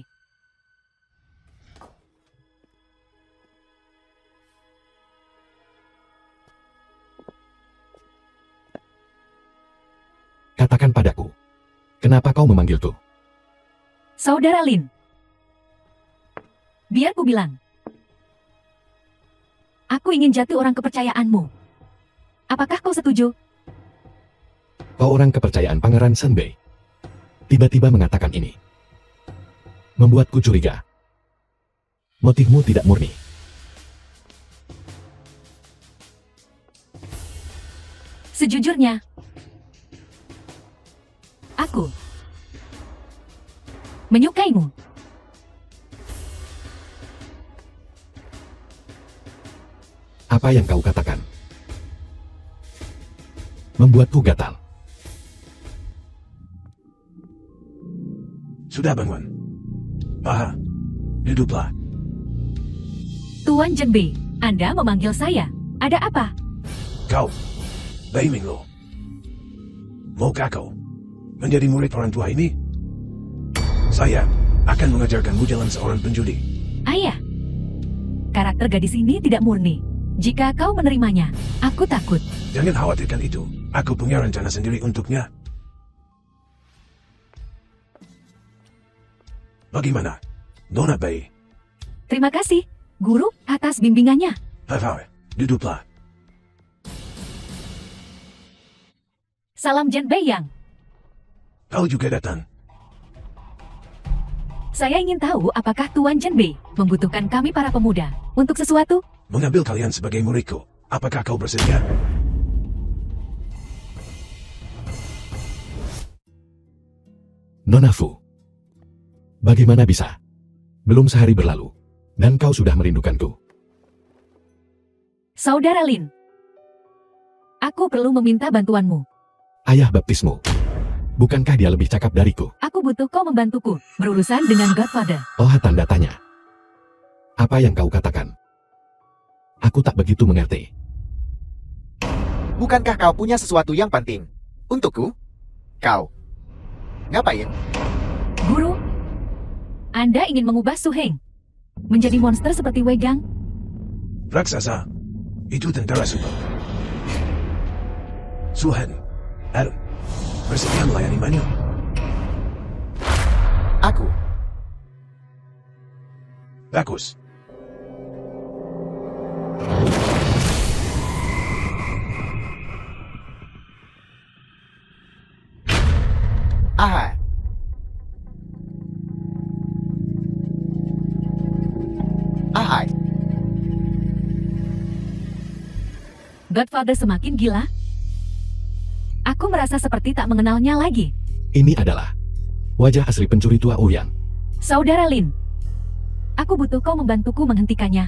Kenapa kau memanggilku? Saudara Lin. Biar ku bilang. Aku ingin jatuh orang kepercayaanmu. Apakah kau setuju? Kau orang kepercayaan Pangeran Senbei. Tiba-tiba mengatakan ini. Membuatku curiga. Motifmu tidak murni. Sejujurnya, aku menyukaimu. Apa yang kau katakan membuatku gatal. Sudah bangun. Paha, duduklah. Tuan Zhenbei, Anda memanggil saya. Ada apa? Kau, Bai Minglu. Maukah kau menjadi murid orang tua ini? Saya akan mengajarkanmu jalan seorang penjudi. Ayah, karakter gadis ini tidak murni. Jika kau menerimanya, aku takut. Jangan khawatirkan itu. Aku punya rencana sendiri untuknya. Bagaimana, Nona Bai? Terima kasih, Guru, atas bimbingannya. Hai, duduklah. Salam Zhenbei Yang. Kau juga datang. Saya ingin tahu apakah Tuan Zhenbei membutuhkan kami para pemuda untuk sesuatu? Mengambil kalian sebagai muridku. Apakah kau bersedia? Nona Fu. Bagaimana bisa? Belum sehari berlalu, dan kau sudah merindukanku. Saudara Lin, aku perlu meminta bantuanmu. Ayah baptismu. Bukankah dia lebih cakap dariku? Aku butuh kau membantuku berurusan dengan Godfather. Oh, tanda tanya. Apa yang kau katakan? Aku tak begitu mengerti. Bukankah kau punya sesuatu yang penting? Untukku? Kau. Ngapain? Guru, Anda ingin mengubah Su Heng menjadi monster seperti Wei Gang? Raksasa, itu tentara super. Suhan, Adam, bersedia melayani Manyu? Aku. Bagus. Aha. Ahai. Godfather semakin gila? Aku merasa seperti tak mengenalnya lagi. Ini adalah wajah asli pencuri tua Ouyang. Saudara Lin, aku butuh kau membantuku menghentikannya.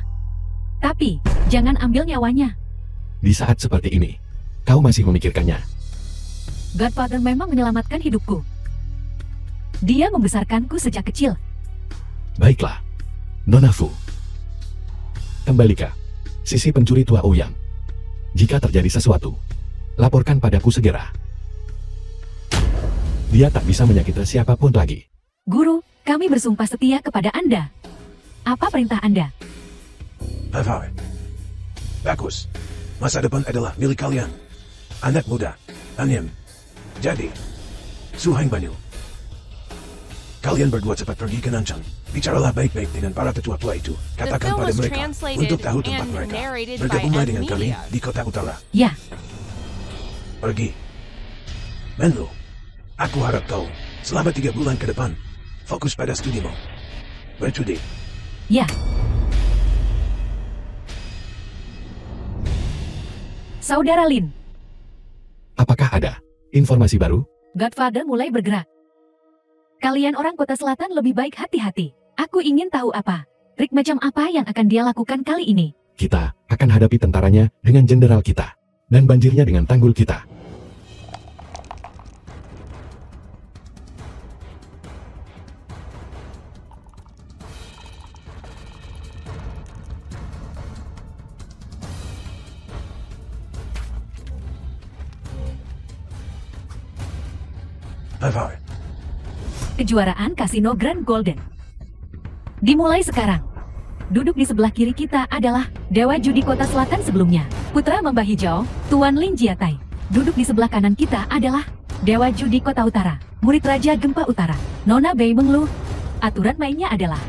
Tapi, jangan ambil nyawanya. Di saat seperti ini, kau masih memikirkannya. Godfather memang menyelamatkan hidupku. Dia membesarkanku sejak kecil. Baiklah, Nona Fu. Kembali ke sisi pencuri tua Ouyang. Jika terjadi sesuatu, laporkan padaku segera. Dia tak bisa menyakiti siapapun lagi. Guru, kami bersumpah setia kepada Anda. Apa perintah Anda? Hai. Bagus. Masa depan adalah milik kalian. Anak muda, Anyam. Jadi, Su Heng Banyu. Kalian berdua cepat pergi ke Nanchang. Bicaralah baik-baik dengan para tetua tua itu. Katakan pada mereka untuk tahu tempat mereka. Bergabunglah dengan kami di kota utara. Ya, Pergi. Menlu, aku harap kau selama 3 bulan ke depan fokus pada studimu. Berjudi. ya. Saudara Lin, Apakah ada informasi baru? Godfather mulai bergerak. Kalian orang kota selatan lebih baik hati-hati. Aku ingin tahu apa. Trik macam apa yang akan dia lakukan kali ini. Kita akan hadapi tentaranya dengan jenderal kita, dan banjirnya dengan tanggul kita. Hai. Kejuaraan Kasino Grand Golden dimulai sekarang. Duduk di sebelah kiri kita adalah Dewa Judi Kota Selatan sebelumnya, Putra Mamba Hijau, Tuan Lin Jiatai. Duduk di sebelah kanan kita adalah Dewa Judi Kota Utara, murid Raja Gempa Utara, Nona Bei Menglu. Aturan mainnya adalah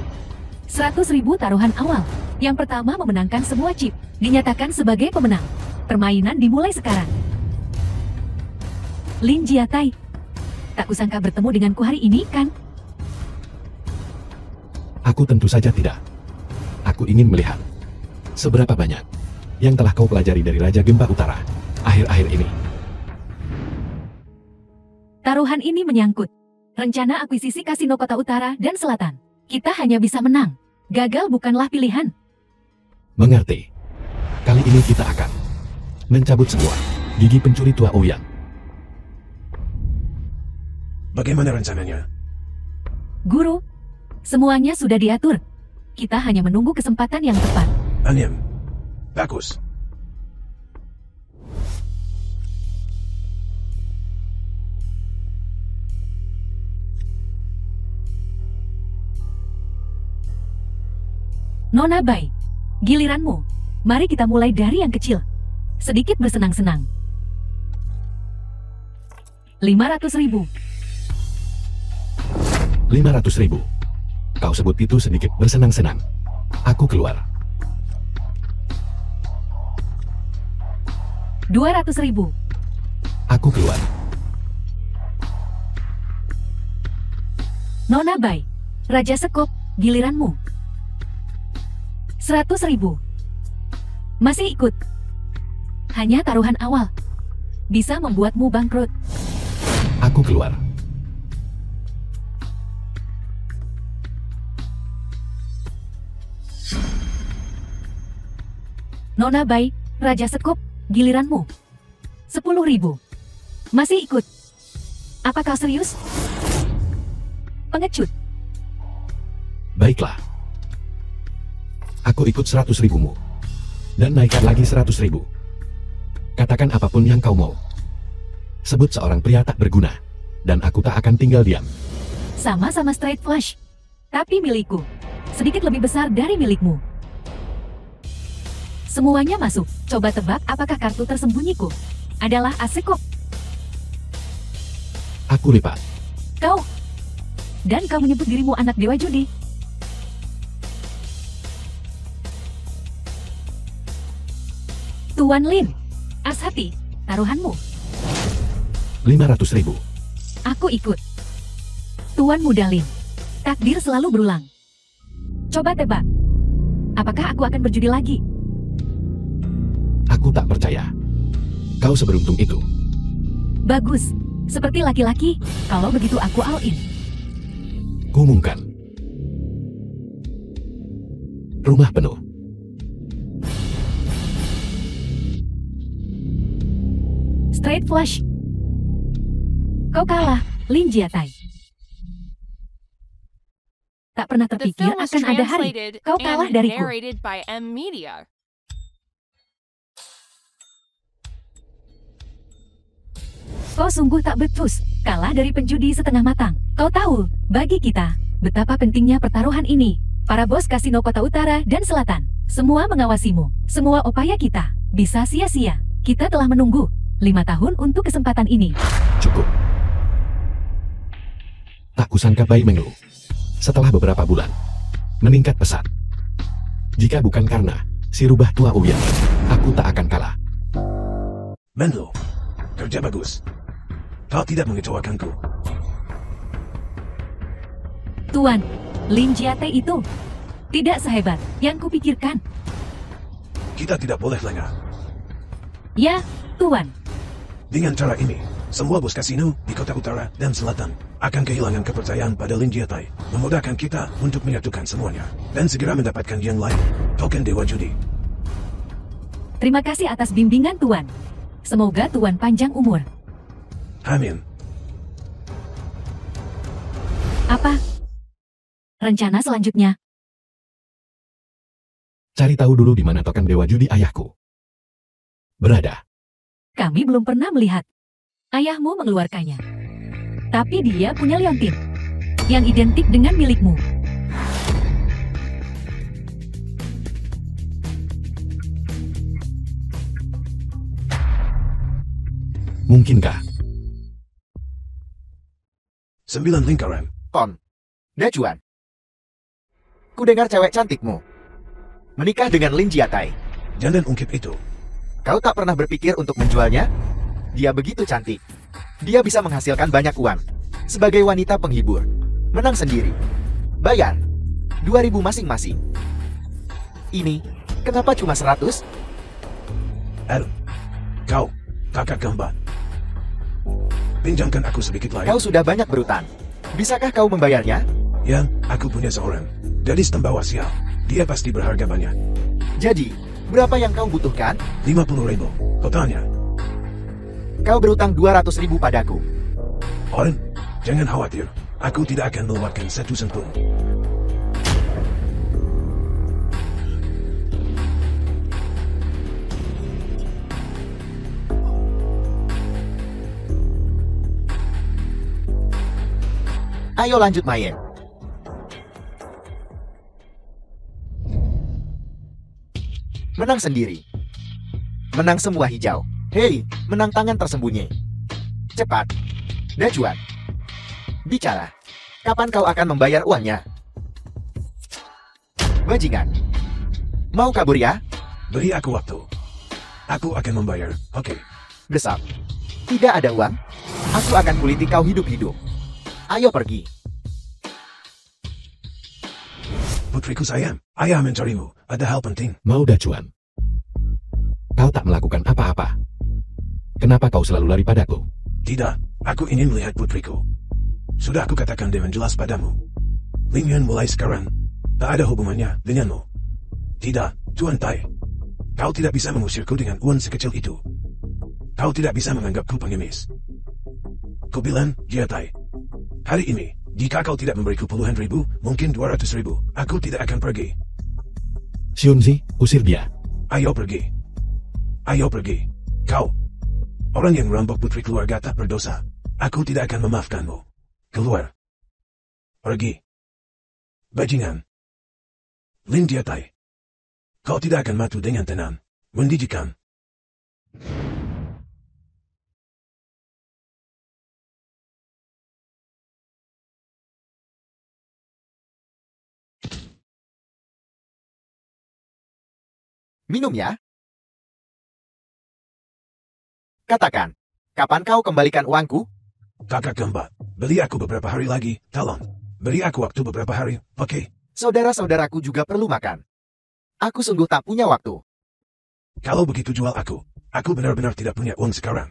100.000 taruhan awal. Yang pertama memenangkan semua chip, dinyatakan sebagai pemenang. Permainan dimulai sekarang. Lin Jiatai, tak kusangka bertemu denganku hari ini, kan? Aku tentu saja tidak. Aku ingin melihat seberapa banyak yang telah kau pelajari dari Raja Gempa Utara akhir-akhir ini. Taruhan ini menyangkut rencana akuisisi kasino Kota Utara dan Selatan. Kita hanya bisa menang. Gagal bukanlah pilihan. Mengerti. Kali ini kita akan mencabut semua gigi pencuri tua Ouyang. Bagaimana rencananya? Guru, semuanya sudah diatur. Kita hanya menunggu kesempatan yang tepat. Anyam. Bagus. Nona Bai, giliranmu. Mari kita mulai dari yang kecil. Sedikit bersenang-senang. 500.000. 500.000. Kau sebut itu sedikit bersenang-senang. Aku keluar. 200.000. Aku keluar. Nona Bai, Raja Sekop, giliranmu. 100.000. Masih ikut. Hanya taruhan awal. Bisa membuatmu bangkrut. Aku keluar. Nona Bai, Raja Sekop, giliranmu. 10.000. Masih ikut. Apa kau serius? Pengecut. Baiklah. Aku ikut 100.000-mu. Dan naikkan lagi 100.000. Katakan apapun yang kau mau. Sebut seorang pria tak berguna. Dan aku tak akan tinggal diam. Sama-sama straight flush. Tapi milikku. Sedikit lebih besar dari milikmu. Semuanya masuk. Coba tebak apakah kartu tersembunyiku adalah Asekop. Aku lipat. Kau. Dan kau menyebut dirimu anak dewa judi. Tuan Lin, as hati, taruhanmu. 500.000. Aku ikut. Tuan Muda Lin, takdir selalu berulang. Coba tebak. Apakah aku akan berjudi lagi? Aku tak percaya. Kau seberuntung itu. Bagus. Seperti laki-laki, kalau begitu aku all in. Kumungkan. Rumah penuh. Straight flush. Kau kalah, Lin Jiatai. Tak pernah The terpikir film was akan ada hari translated kau kalah and dariku. narrated by M Media. Kau sungguh tak becus, kalah dari penjudi setengah matang. Kau tahu, bagi kita, betapa pentingnya pertaruhan ini. Para bos kasino Kota Utara dan Selatan, semua mengawasimu. Semua upaya kita bisa sia-sia. Kita telah menunggu 5 tahun untuk kesempatan ini. Cukup. Tak kusangka Bai Menglu. Setelah beberapa bulan, meningkat pesat. Jika bukan karena si rubah tua Ouyang, aku tak akan kalah. Menlo, kerja bagus. Kau tidak mengecewakanku. Tuan, Lin Jiatai itu tidak sehebat yang kupikirkan. Kita tidak boleh lengah. Ya, Tuan. Dengan cara ini, semua bos kasino di Kota Utara dan Selatan akan kehilangan kepercayaan pada Lin Jiatai, memudahkan kita untuk menyatukan semuanya dan segera mendapatkan yang lain, token Dewa Judi. Terima kasih atas bimbingan Tuan. Semoga Tuan panjang umur. Amin. Apa rencana selanjutnya? Cari tahu dulu di mana token Dewa Judi ayahku berada. Kami belum pernah melihat ayahmu mengeluarkannya. Tapi dia punya liontin yang identik dengan milikmu. Mungkinkah 9 lingkaran. Kon. Dacuan. Ku dengar cewek cantikmu menikah dengan Lin Jiatai. Jangan ungkip itu. Kau tak pernah berpikir untuk menjualnya? Dia begitu cantik. Dia bisa menghasilkan banyak uang. Sebagai wanita penghibur. Menang sendiri. Bayar. 2.000 masing-masing. Ini, kenapa cuma 100? Kau, kakak kembar. Pinjamkan aku sedikit lagi. Kau sudah banyak berutang. Bisakah kau membayarnya? Ya, aku punya seorang gadis tembawa sial. Dia pasti berharga banyak. Jadi, berapa yang kau butuhkan? 50.000 totalnya. Kau berutang 200.000 padaku. Oren, jangan khawatir. Aku tidak akan melewatkan 1 sen pun. Ayo lanjut main. Menang sendiri. Menang semua hijau. Hei, menang tangan tersembunyi. Cepat. Dacuan. Bicara. Kapan kau akan membayar uangnya? Bajingan. Mau kabur ya? Beri aku waktu. Aku akan membayar, oke. Besok. Tidak ada uang? Aku akan kuliti kau hidup-hidup. Ayo pergi. Putriku sayang, ayah mencarimu. Ada hal penting. Mau Dacuan. Kau tak melakukan apa-apa. Kenapa kau selalu lari padaku? Tidak, aku ingin melihat putriku. Sudah aku katakan dengan jelas padamu. Ling Yuan mulai sekarang, tak ada hubungannya denganmu. Tidak, Tuan Tai. Kau tidak bisa mengusirku dengan uang sekecil itu. Kau tidak bisa menganggapku pengemis. Ku bilang, Jiatai. Hari ini, jika kau tidak memberiku puluhan ribu, mungkin 200.000, aku tidak akan pergi. Xunzi, usir dia. Ayo pergi. Ayo pergi. Kau. Orang yang merampok putri keluarga tak berdosa. Aku tidak akan memaafkanmu. Keluar. Pergi. Bajingan. Lin Jiatai. Kau tidak akan mati dengan tenang. Mendidikan. Minum ya. Katakan, kapan kau kembalikan uangku? Kakak kembar, beli aku beberapa hari lagi, tolong. Beri aku waktu beberapa hari, oke? Saudara-saudaraku juga perlu makan. Aku sungguh tak punya waktu. Kalau begitu jual aku benar-benar tidak punya uang sekarang.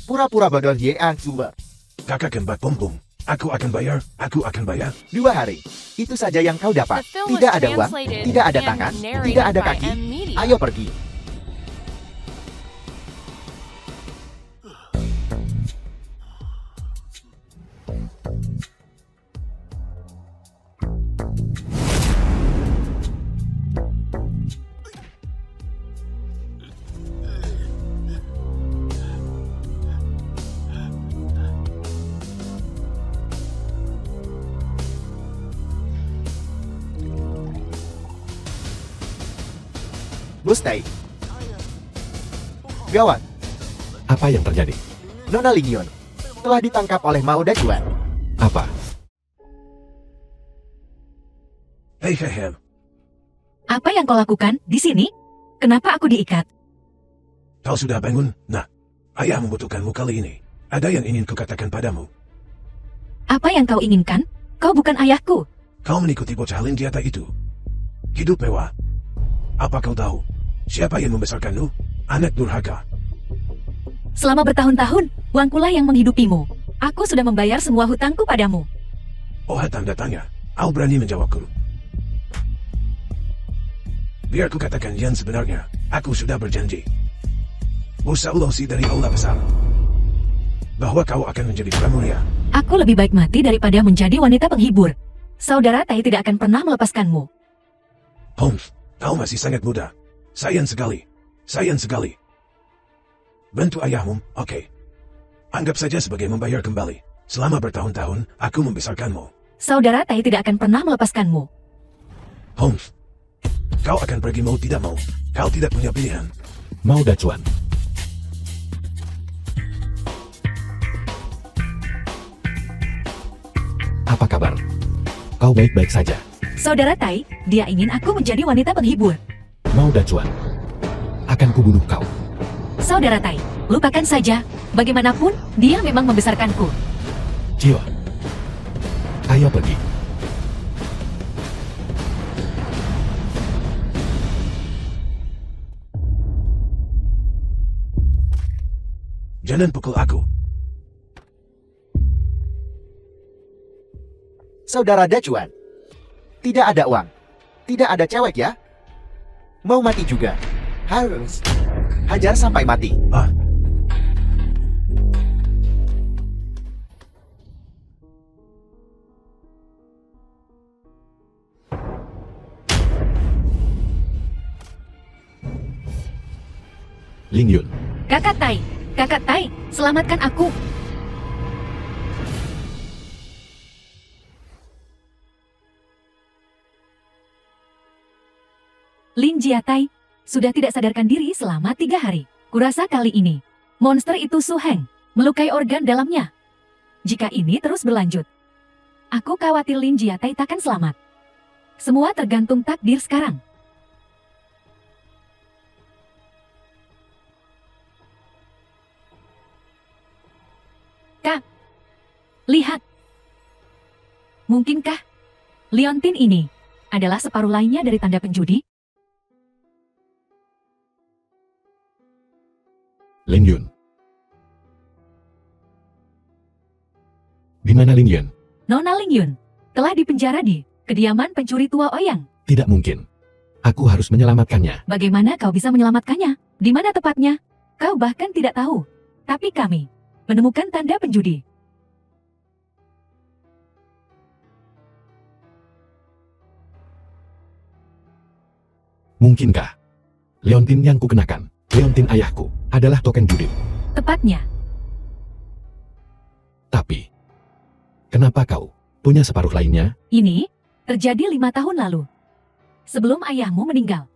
Pura-pura bodoh Yang Zuber. Kakak kembar pompong, aku akan bayar. 2 hari. Itu saja yang kau dapat. The film was Tidak ada uang, translated tidak ada and tangan, narrated tidak ada by kaki. M Media. Ayo pergi. Bos Tai. Gawat, Apa yang terjadi? Nona Ling Yuan telah ditangkap oleh Mao Dacuan. Apa? Hei. Apa yang kau lakukan di sini? Kenapa aku diikat? Kau sudah bangun? Nah, ayah membutuhkanmu kali ini. Ada yang ingin kukatakan padamu. Apa yang kau inginkan? Kau bukan ayahku. Kau mengikuti bocah Lin Jiatai itu. Hidup mewah. Apa kau tahu? Siapa yang membesarkanmu? Anak durhaka. Selama bertahun-tahun, uangkulah yang menghidupimu. Aku sudah membayar semua hutangku padamu. Oh, tanda tanya. Kau berani menjawabku. Biar ku katakan yang sebenarnya. Aku sudah berjanji. Usaulosi dari Allah besar. Bahwa kau akan menjadi pramulia. Aku lebih baik mati daripada menjadi wanita penghibur. Saudara Tai tidak akan pernah melepaskanmu. Holmes, kau masih sangat muda. Sayang sekali. Bantu ayahmu, oke. Anggap saja sebagai membayar kembali. Selama bertahun-tahun, aku membesarkanmu. Saudara Tai tidak akan pernah melepaskanmu. Holmes, kau akan pergi mau tidak mau. Kau tidak punya pilihan. Mao Dacuan. Apa kabar? Kau baik-baik saja? Saudara Tai, dia ingin aku menjadi wanita penghibur. Mau Dacuan? Akan kubunuh kau. Saudara Tai, lupakan saja. Bagaimanapun, dia memang membesarkanku. Cio, ayo pergi. Jangan pukul aku. Saudara Dacuan, tidak ada uang. Tidak ada cewek ya? Mau mati juga? Harus. Hajar sampai mati. Ah, Ling Yun, Kakak Tai, selamatkan aku. Lin Jiatai sudah tidak sadarkan diri selama 3 hari. Kurasa kali ini, monster itu Su Heng melukai organ dalamnya. Jika ini terus berlanjut, aku khawatir Lin Jiatai takkan selamat. Semua tergantung takdir sekarang. Kak, lihat. Mungkinkah Leontin ini adalah separuh lainnya dari tanda penjudi? Ling Yun. Di mana Ling Yun? Nona Ling Yun telah dipenjara di kediaman pencuri tua Ouyang. Tidak mungkin. Aku harus menyelamatkannya. Bagaimana kau bisa menyelamatkannya? Di mana tepatnya? Kau bahkan tidak tahu. Tapi kami menemukan tanda penjudi. Mungkinkah Leontin yang kukenakan, Leontin ayahku, adalah token judi? Tepatnya, Tapi, kenapa kau punya separuh lainnya? ini terjadi 5 tahun lalu. Sebelum ayahmu meninggal.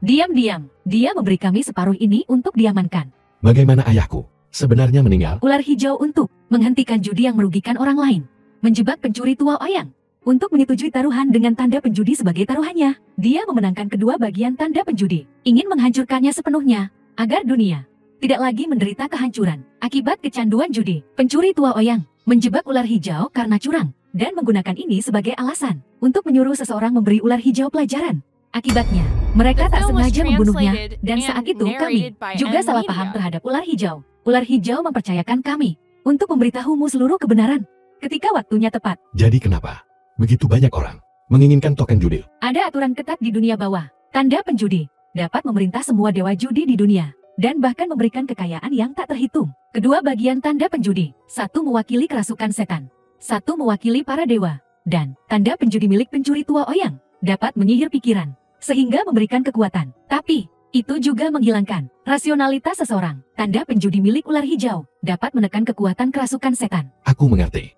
Diam-diam, dia memberi kami separuh ini untuk diamankan. Bagaimana ayahku sebenarnya meninggal? Ular hijau untuk menghentikan judi yang merugikan orang lain. Menjebak pencuri tua Ouyang. Untuk menyetujui taruhan dengan tanda penjudi sebagai taruhannya. Dia memenangkan kedua bagian tanda penjudi. Ingin menghancurkannya sepenuhnya. Agar dunia tidak lagi menderita kehancuran. Akibat kecanduan judi, pencuri tua Ouyang menjebak ular hijau karena curang. Dan menggunakan ini sebagai alasan untuk menyuruh seseorang memberi ular hijau pelajaran. Akibatnya, mereka tak sengaja membunuhnya. Dan saat itu kami juga salah paham terhadap ular hijau. Ular hijau mempercayakan kami untuk memberitahumu seluruh kebenaran ketika waktunya tepat. Jadi kenapa begitu banyak orang menginginkan token judi? Ada aturan ketat di dunia bawah. Tanda penjudi dapat memerintah semua dewa judi di dunia dan bahkan memberikan kekayaan yang tak terhitung. Kedua bagian tanda penjudi, satu mewakili kerasukan setan, satu mewakili para dewa, dan tanda penjudi milik pencuri tua Ouyang dapat menyihir pikiran sehingga memberikan kekuatan. Tapi itu juga menghilangkan rasionalitas seseorang. Tanda penjudi milik ular hijau dapat menekan kekuatan kerasukan setan. Aku mengerti.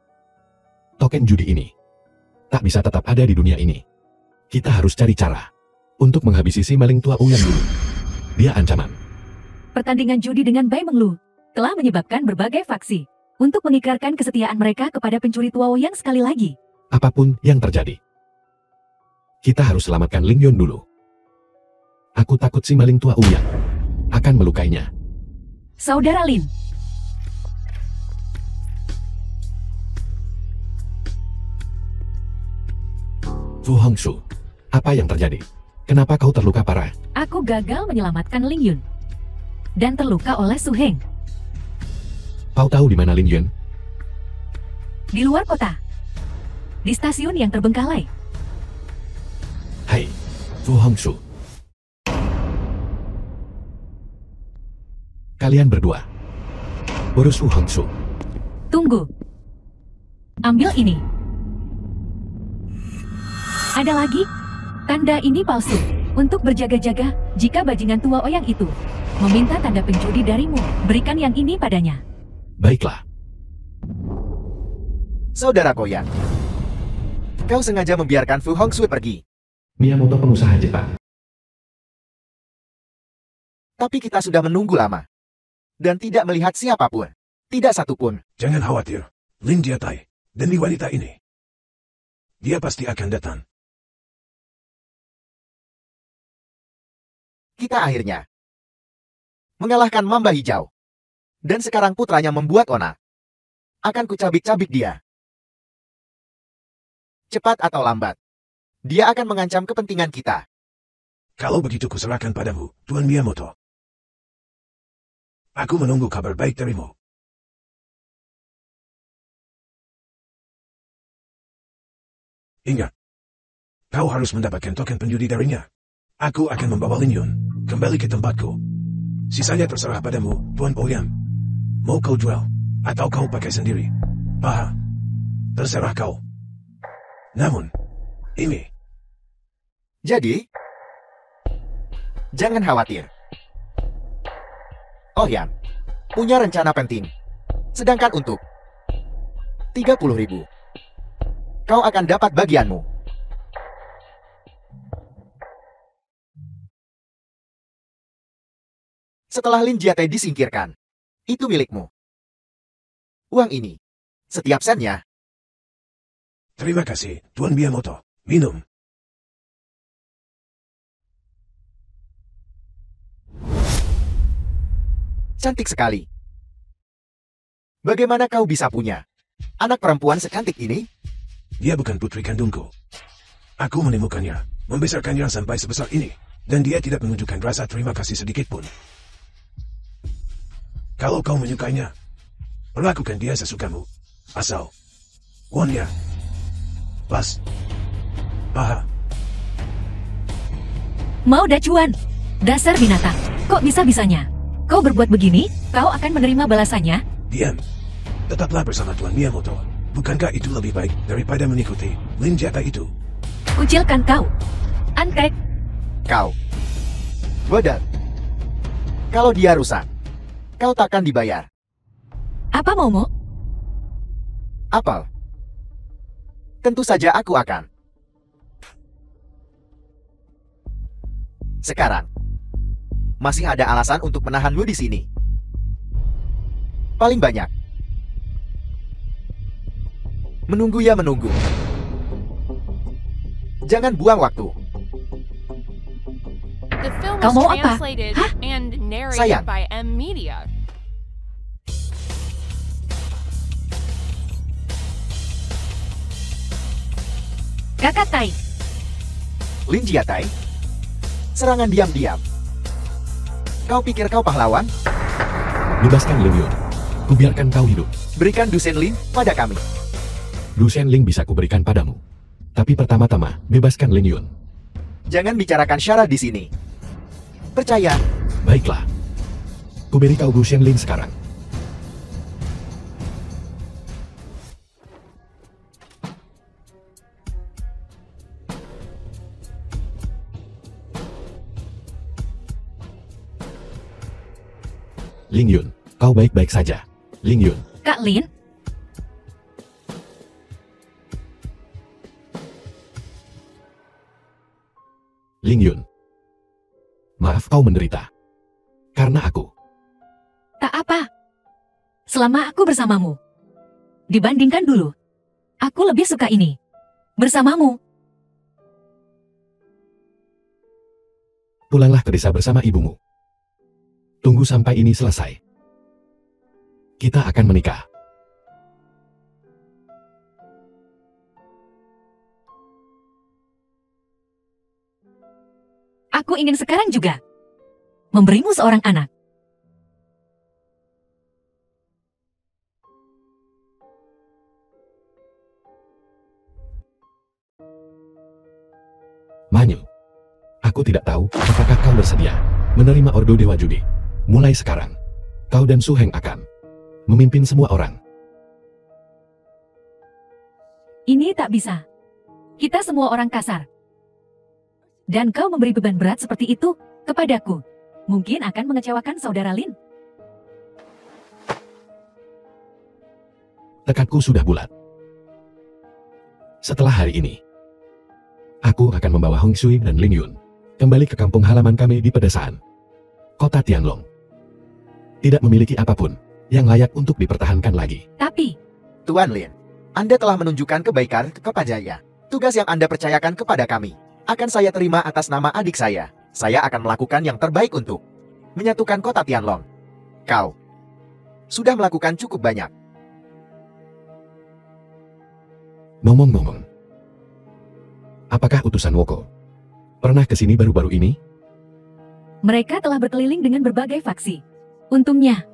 Token judi ini tak bisa tetap ada di dunia ini. Kita harus cari cara untuk menghabisi si maling tua Ouyang dulu. Dia ancaman. Pertandingan judi dengan Bai Menglu telah menyebabkan berbagai faksi untuk mengikrarkan kesetiaan mereka kepada pencuri tua Ouyang sekali lagi. Apapun yang terjadi, kita harus selamatkan Ling Yun dulu. Aku takut si maling tua Ouyang akan melukainya. Saudara Lin, Fu Hongxue, apa yang terjadi? Kenapa kau terluka parah? aku gagal menyelamatkan Ling Yun dan terluka oleh Su Heng Kau tahu di mana Ling Yun? di luar kota, di stasiun yang terbengkalai. Hai, Fu Hongxue. Kalian berdua, urus Fu Hongxue. Tunggu, ambil ini. Ada lagi? Tanda ini palsu. Untuk berjaga-jaga, jika bajingan tua Ouyang itu meminta tanda penjudi darimu, berikan yang ini padanya. Baiklah, Saudara Koyan, kau sengaja membiarkan Fu Hongxue pergi. Miyamoto pengusaha Jepang. Tapi kita sudah menunggu lama. Dan tidak melihat siapapun. Tidak satupun. jangan khawatir. Lin Jiatai, demi wanita ini. Dia pasti akan datang. Kita akhirnya mengalahkan mamba hijau. Dan sekarang putranya membuat onar. Akan kucabik-cabik dia. Cepat atau lambat, dia akan mengancam kepentingan kita. Kalau begitu kuserahkan padamu, Tuan Miyamoto. Aku menunggu kabar baik darimu. Ingat, kau harus mendapatkan token penjudi darinya. Aku akan membawa Lin Yun kembali ke tempatku. Sisanya terserah padamu, Tuan Ouyang. Mau kau jual, atau kau pakai sendiri? Terserah kau. Namun, ini. Jadi, jangan khawatir. Ouyang punya rencana penting. Sedangkan untuk 30.000, kau akan dapat bagianmu. Setelah Lin Jiatai disingkirkan, itu milikmu. Uang ini, setiap sennya. Terima kasih, Tuan Miyamoto. Minum. Cantik sekali. Bagaimana kau bisa punya anak perempuan secantik ini? Dia bukan putri kandungku. Aku menemukannya, membesarkannya sampai sebesar ini, dan dia tidak menunjukkan rasa terima kasih sedikit pun. Kalau kau menyukainya, perlakukan dia sesukamu. Asal uangnya pas. Mau dacuan? Dasar binatang. Kok bisa-bisanya? Kau berbuat begini, kau akan menerima balasannya? Diam. Tetaplah bersama Tuan Miyamoto. Bukankah itu lebih baik daripada mengikuti Lin Jiatai itu? Kucilkan kau. Antek. Kau bodoh. Kalau dia rusak, kau takkan dibayar. Apa maumu? Apel. Tentu saja aku akan. Sekarang, masih ada alasan untuk menahanmu di sini. Paling banyak. Menunggu ya menunggu. Jangan buang waktu. The film Kau was mau apa? translated Hah? and narrated Sayang. by M Media. Kakak Tai. Lin Jiatai, serangan diam-diam. Kau pikir kau pahlawan? Bebaskan Lin Yun. Kubiarkan kau hidup. Berikan Dusen Lin pada kami. Du Shenling bisa kuberikan padamu. Tapi pertama-tama, bebaskan Lin Yun. Jangan bicarakan syarat di sini. Percaya, Baiklah. Kuberi kau Du Shenling sekarang. Ling Yun, kau baik-baik saja. Ling Yun, Kak Lin. Ling Yun. Maaf kau menderita. Karena aku. Tak apa. Selama aku bersamamu. Dibandingkan dulu. Aku lebih suka ini. Bersamamu. Pulanglah ke desa bersama ibumu. Tunggu sampai ini selesai. Kita akan menikah. Aku ingin sekarang juga. Memberimu seorang anak. Manyu. Aku tidak tahu apakah kau bersedia menerima Ordo Dewa Judi. Mulai sekarang, kau dan Su Heng akan memimpin semua orang. Ini tak bisa. Kita semua orang kasar. Dan kau memberi beban berat seperti itu kepadaku. Mungkin akan mengecewakan saudara Lin. Tekadku sudah bulat. Setelah hari ini, aku akan membawa Hong Shui dan Lin Yun kembali ke kampung halaman kami di pedesaan kota Tianlong. Tidak memiliki apapun yang layak untuk dipertahankan lagi. Tapi, Tuan Lin, Anda telah menunjukkan kebaikan kepada saya. Tugas yang Anda percayakan kepada kami akan saya terima atas nama adik saya. Saya akan melakukan yang terbaik untuk menyatukan kota Tianlong. Kau sudah melakukan cukup banyak. Ngomong-ngomong, apakah utusan Woko pernah ke sini baru-baru ini? Mereka telah berkeliling dengan berbagai faksi. Untungnya,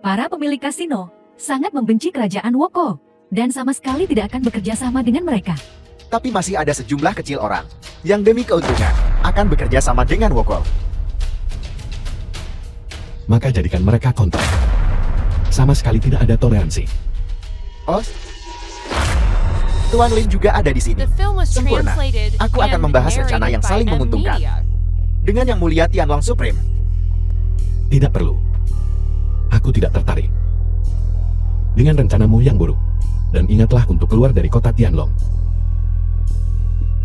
para pemilik kasino sangat membenci kerajaan Woko dan sama sekali tidak akan bekerja sama dengan mereka. Tapi masih ada sejumlah kecil orang yang demi keuntungan akan bekerja sama dengan Woko. Maka jadikan mereka kontrak. Sama sekali tidak ada toleransi. Oh, Tuan Lin juga ada di sini. The film was Sempurna. translated Aku akan and membahas rencana yang narrated saling by menguntungkan. Media. Dengan Yang Mulia Tianlong Supreme. Tidak perlu. Aku tidak tertarik dengan rencanamu yang buruk. Dan ingatlah untuk keluar dari kota Tianlong.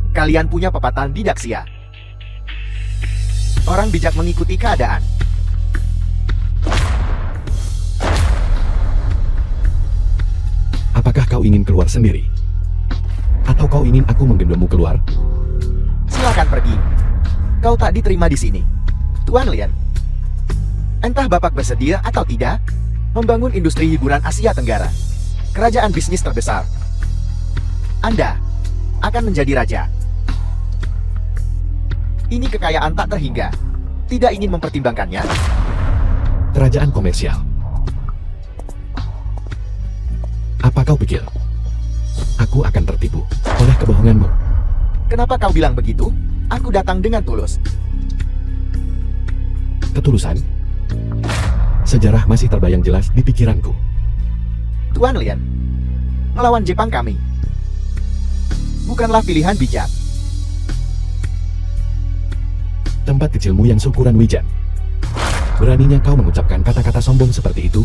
Kalian punya pepatah didaksia. Orang bijak mengikuti keadaan. Apakah kau ingin keluar sendiri? Atau kau ingin aku menggendongmu keluar? Silakan pergi. Kau tak diterima di sini. Tuan Lin. Entah Bapak bersedia atau tidak, membangun industri hiburan Asia Tenggara. Kerajaan bisnis terbesar. Anda akan menjadi raja. Ini kekayaan tak terhingga. Tidak ingin mempertimbangkannya? Kerajaan komersial. Apa kau pikir aku akan tertipu oleh kebohonganmu? Kenapa kau bilang begitu? Aku datang dengan tulus. Ketulusan? Sejarah masih terbayang jelas di pikiranku. Tuan Lin, melawan Jepang kami bukanlah pilihan bijak. Tempat kecilmu yang seukuran wijan. Beraninya kau mengucapkan kata-kata sombong seperti itu?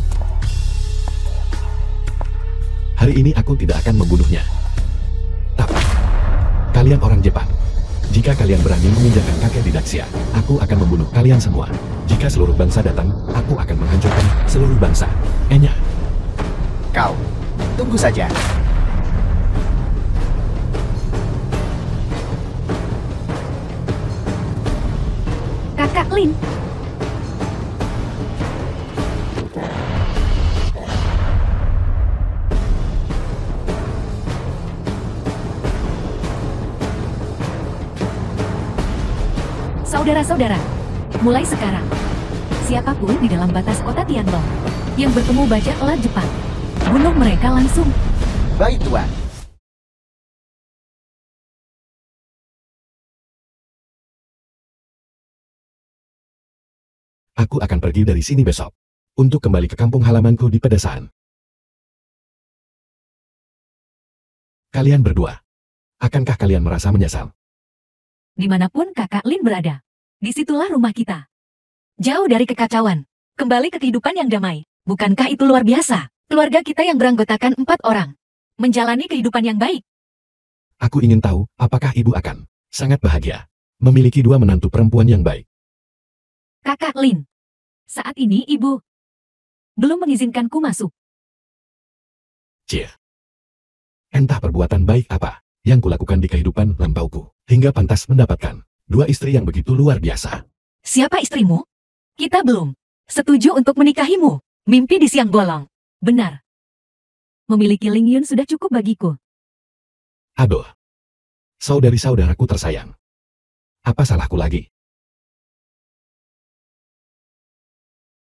Hari ini aku tidak akan membunuhnya. Tapi, kalian orang Jepang. Jika kalian berani menginjakkan kaki di Daxia, aku akan membunuh kalian semua. Jika seluruh bangsa datang, aku akan menghancurkan seluruh bangsa. Enya. Kau, tunggu saja. Kakak Lin, saudara-saudara, mulai sekarang, siapapun di dalam batas kota Tianlong yang bertemu bajak laut Jepang, bunuh mereka langsung. Baik, Tuan. Aku akan pergi dari sini besok untuk kembali ke kampung halamanku di pedesaan. Kalian berdua, akankah kalian merasa menyesal? Dimanapun kakak Lin berada, disitulah rumah kita. Jauh dari kekacauan, kembali ke kehidupan yang damai. Bukankah itu luar biasa? Keluarga kita yang beranggotakan 4 orang, menjalani kehidupan yang baik. Aku ingin tahu, apakah ibu akan sangat bahagia memiliki 2 menantu perempuan yang baik? Kakak Lin, saat ini ibu belum mengizinkanku masuk. Cie. Entah perbuatan baik apa yang kulakukan di kehidupan lampauku, hingga pantas mendapatkan 2 istri yang begitu luar biasa. Siapa istrimu? Kita belum setuju untuk menikahimu. Mimpi di siang bolong. Benar. Memiliki Ling Yun sudah cukup bagiku. Aduh. Saudari-saudaraku tersayang. Apa salahku lagi?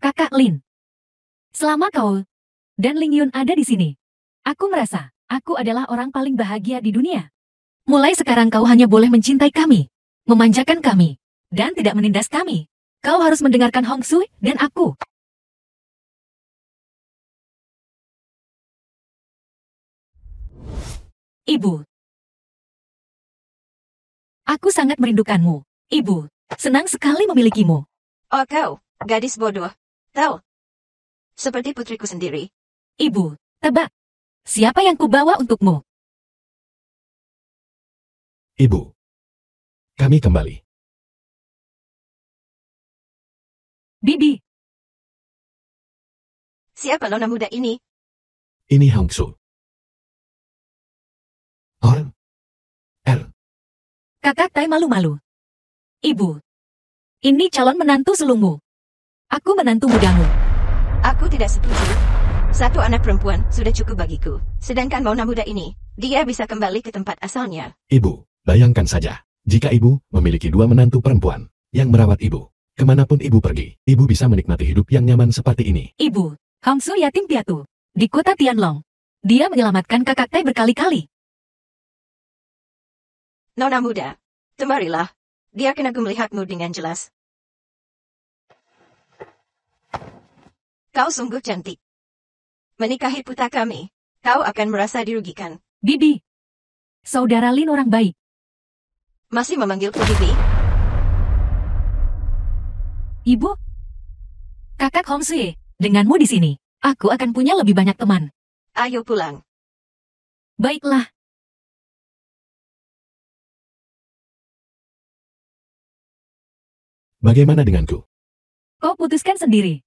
Kakak Lin, selama kau dan Ling Yun ada di sini, aku merasa aku adalah orang paling bahagia di dunia. Mulai sekarang kau hanya boleh mencintai kami, memanjakan kami, dan tidak menindas kami. Kau harus mendengarkan Hong Sui dan aku. Ibu. Aku sangat merindukanmu. Ibu, senang sekali memilikimu. Oh kau, gadis bodoh. Tahu? Seperti putriku sendiri. Ibu, tebak. Siapa yang kubawa untukmu? Ibu. Kami kembali. Bibi. Siapa nona muda ini? Ini Hong Su. Orang. Kakak Tai malu-malu. Ibu, ini calon menantu sulungmu. Aku menantu mudamu. Aku tidak setuju. Satu anak perempuan sudah cukup bagiku. Sedangkan Mona muda ini, dia bisa kembali ke tempat asalnya. Ibu, bayangkan saja, jika ibu memiliki 2 menantu perempuan yang merawat ibu. Kemanapun ibu pergi, ibu bisa menikmati hidup yang nyaman seperti ini. Ibu, Hongsu yatim piatu. Di kota Tianlong. Dia menyelamatkan kakak Tai berkali-kali. Nona muda, kemarilah. Biarkan aku melihatmu dengan jelas. Kau sungguh cantik. Menikahi putra kami, kau akan merasa dirugikan. Bibi. Saudara Lin orang baik. Masih memanggilku Bibi? Ibu. Kakak Hongsu, denganmu di sini, aku akan punya lebih banyak teman. Ayo pulang. Baiklah. Bagaimana denganku? Kau putuskan sendiri.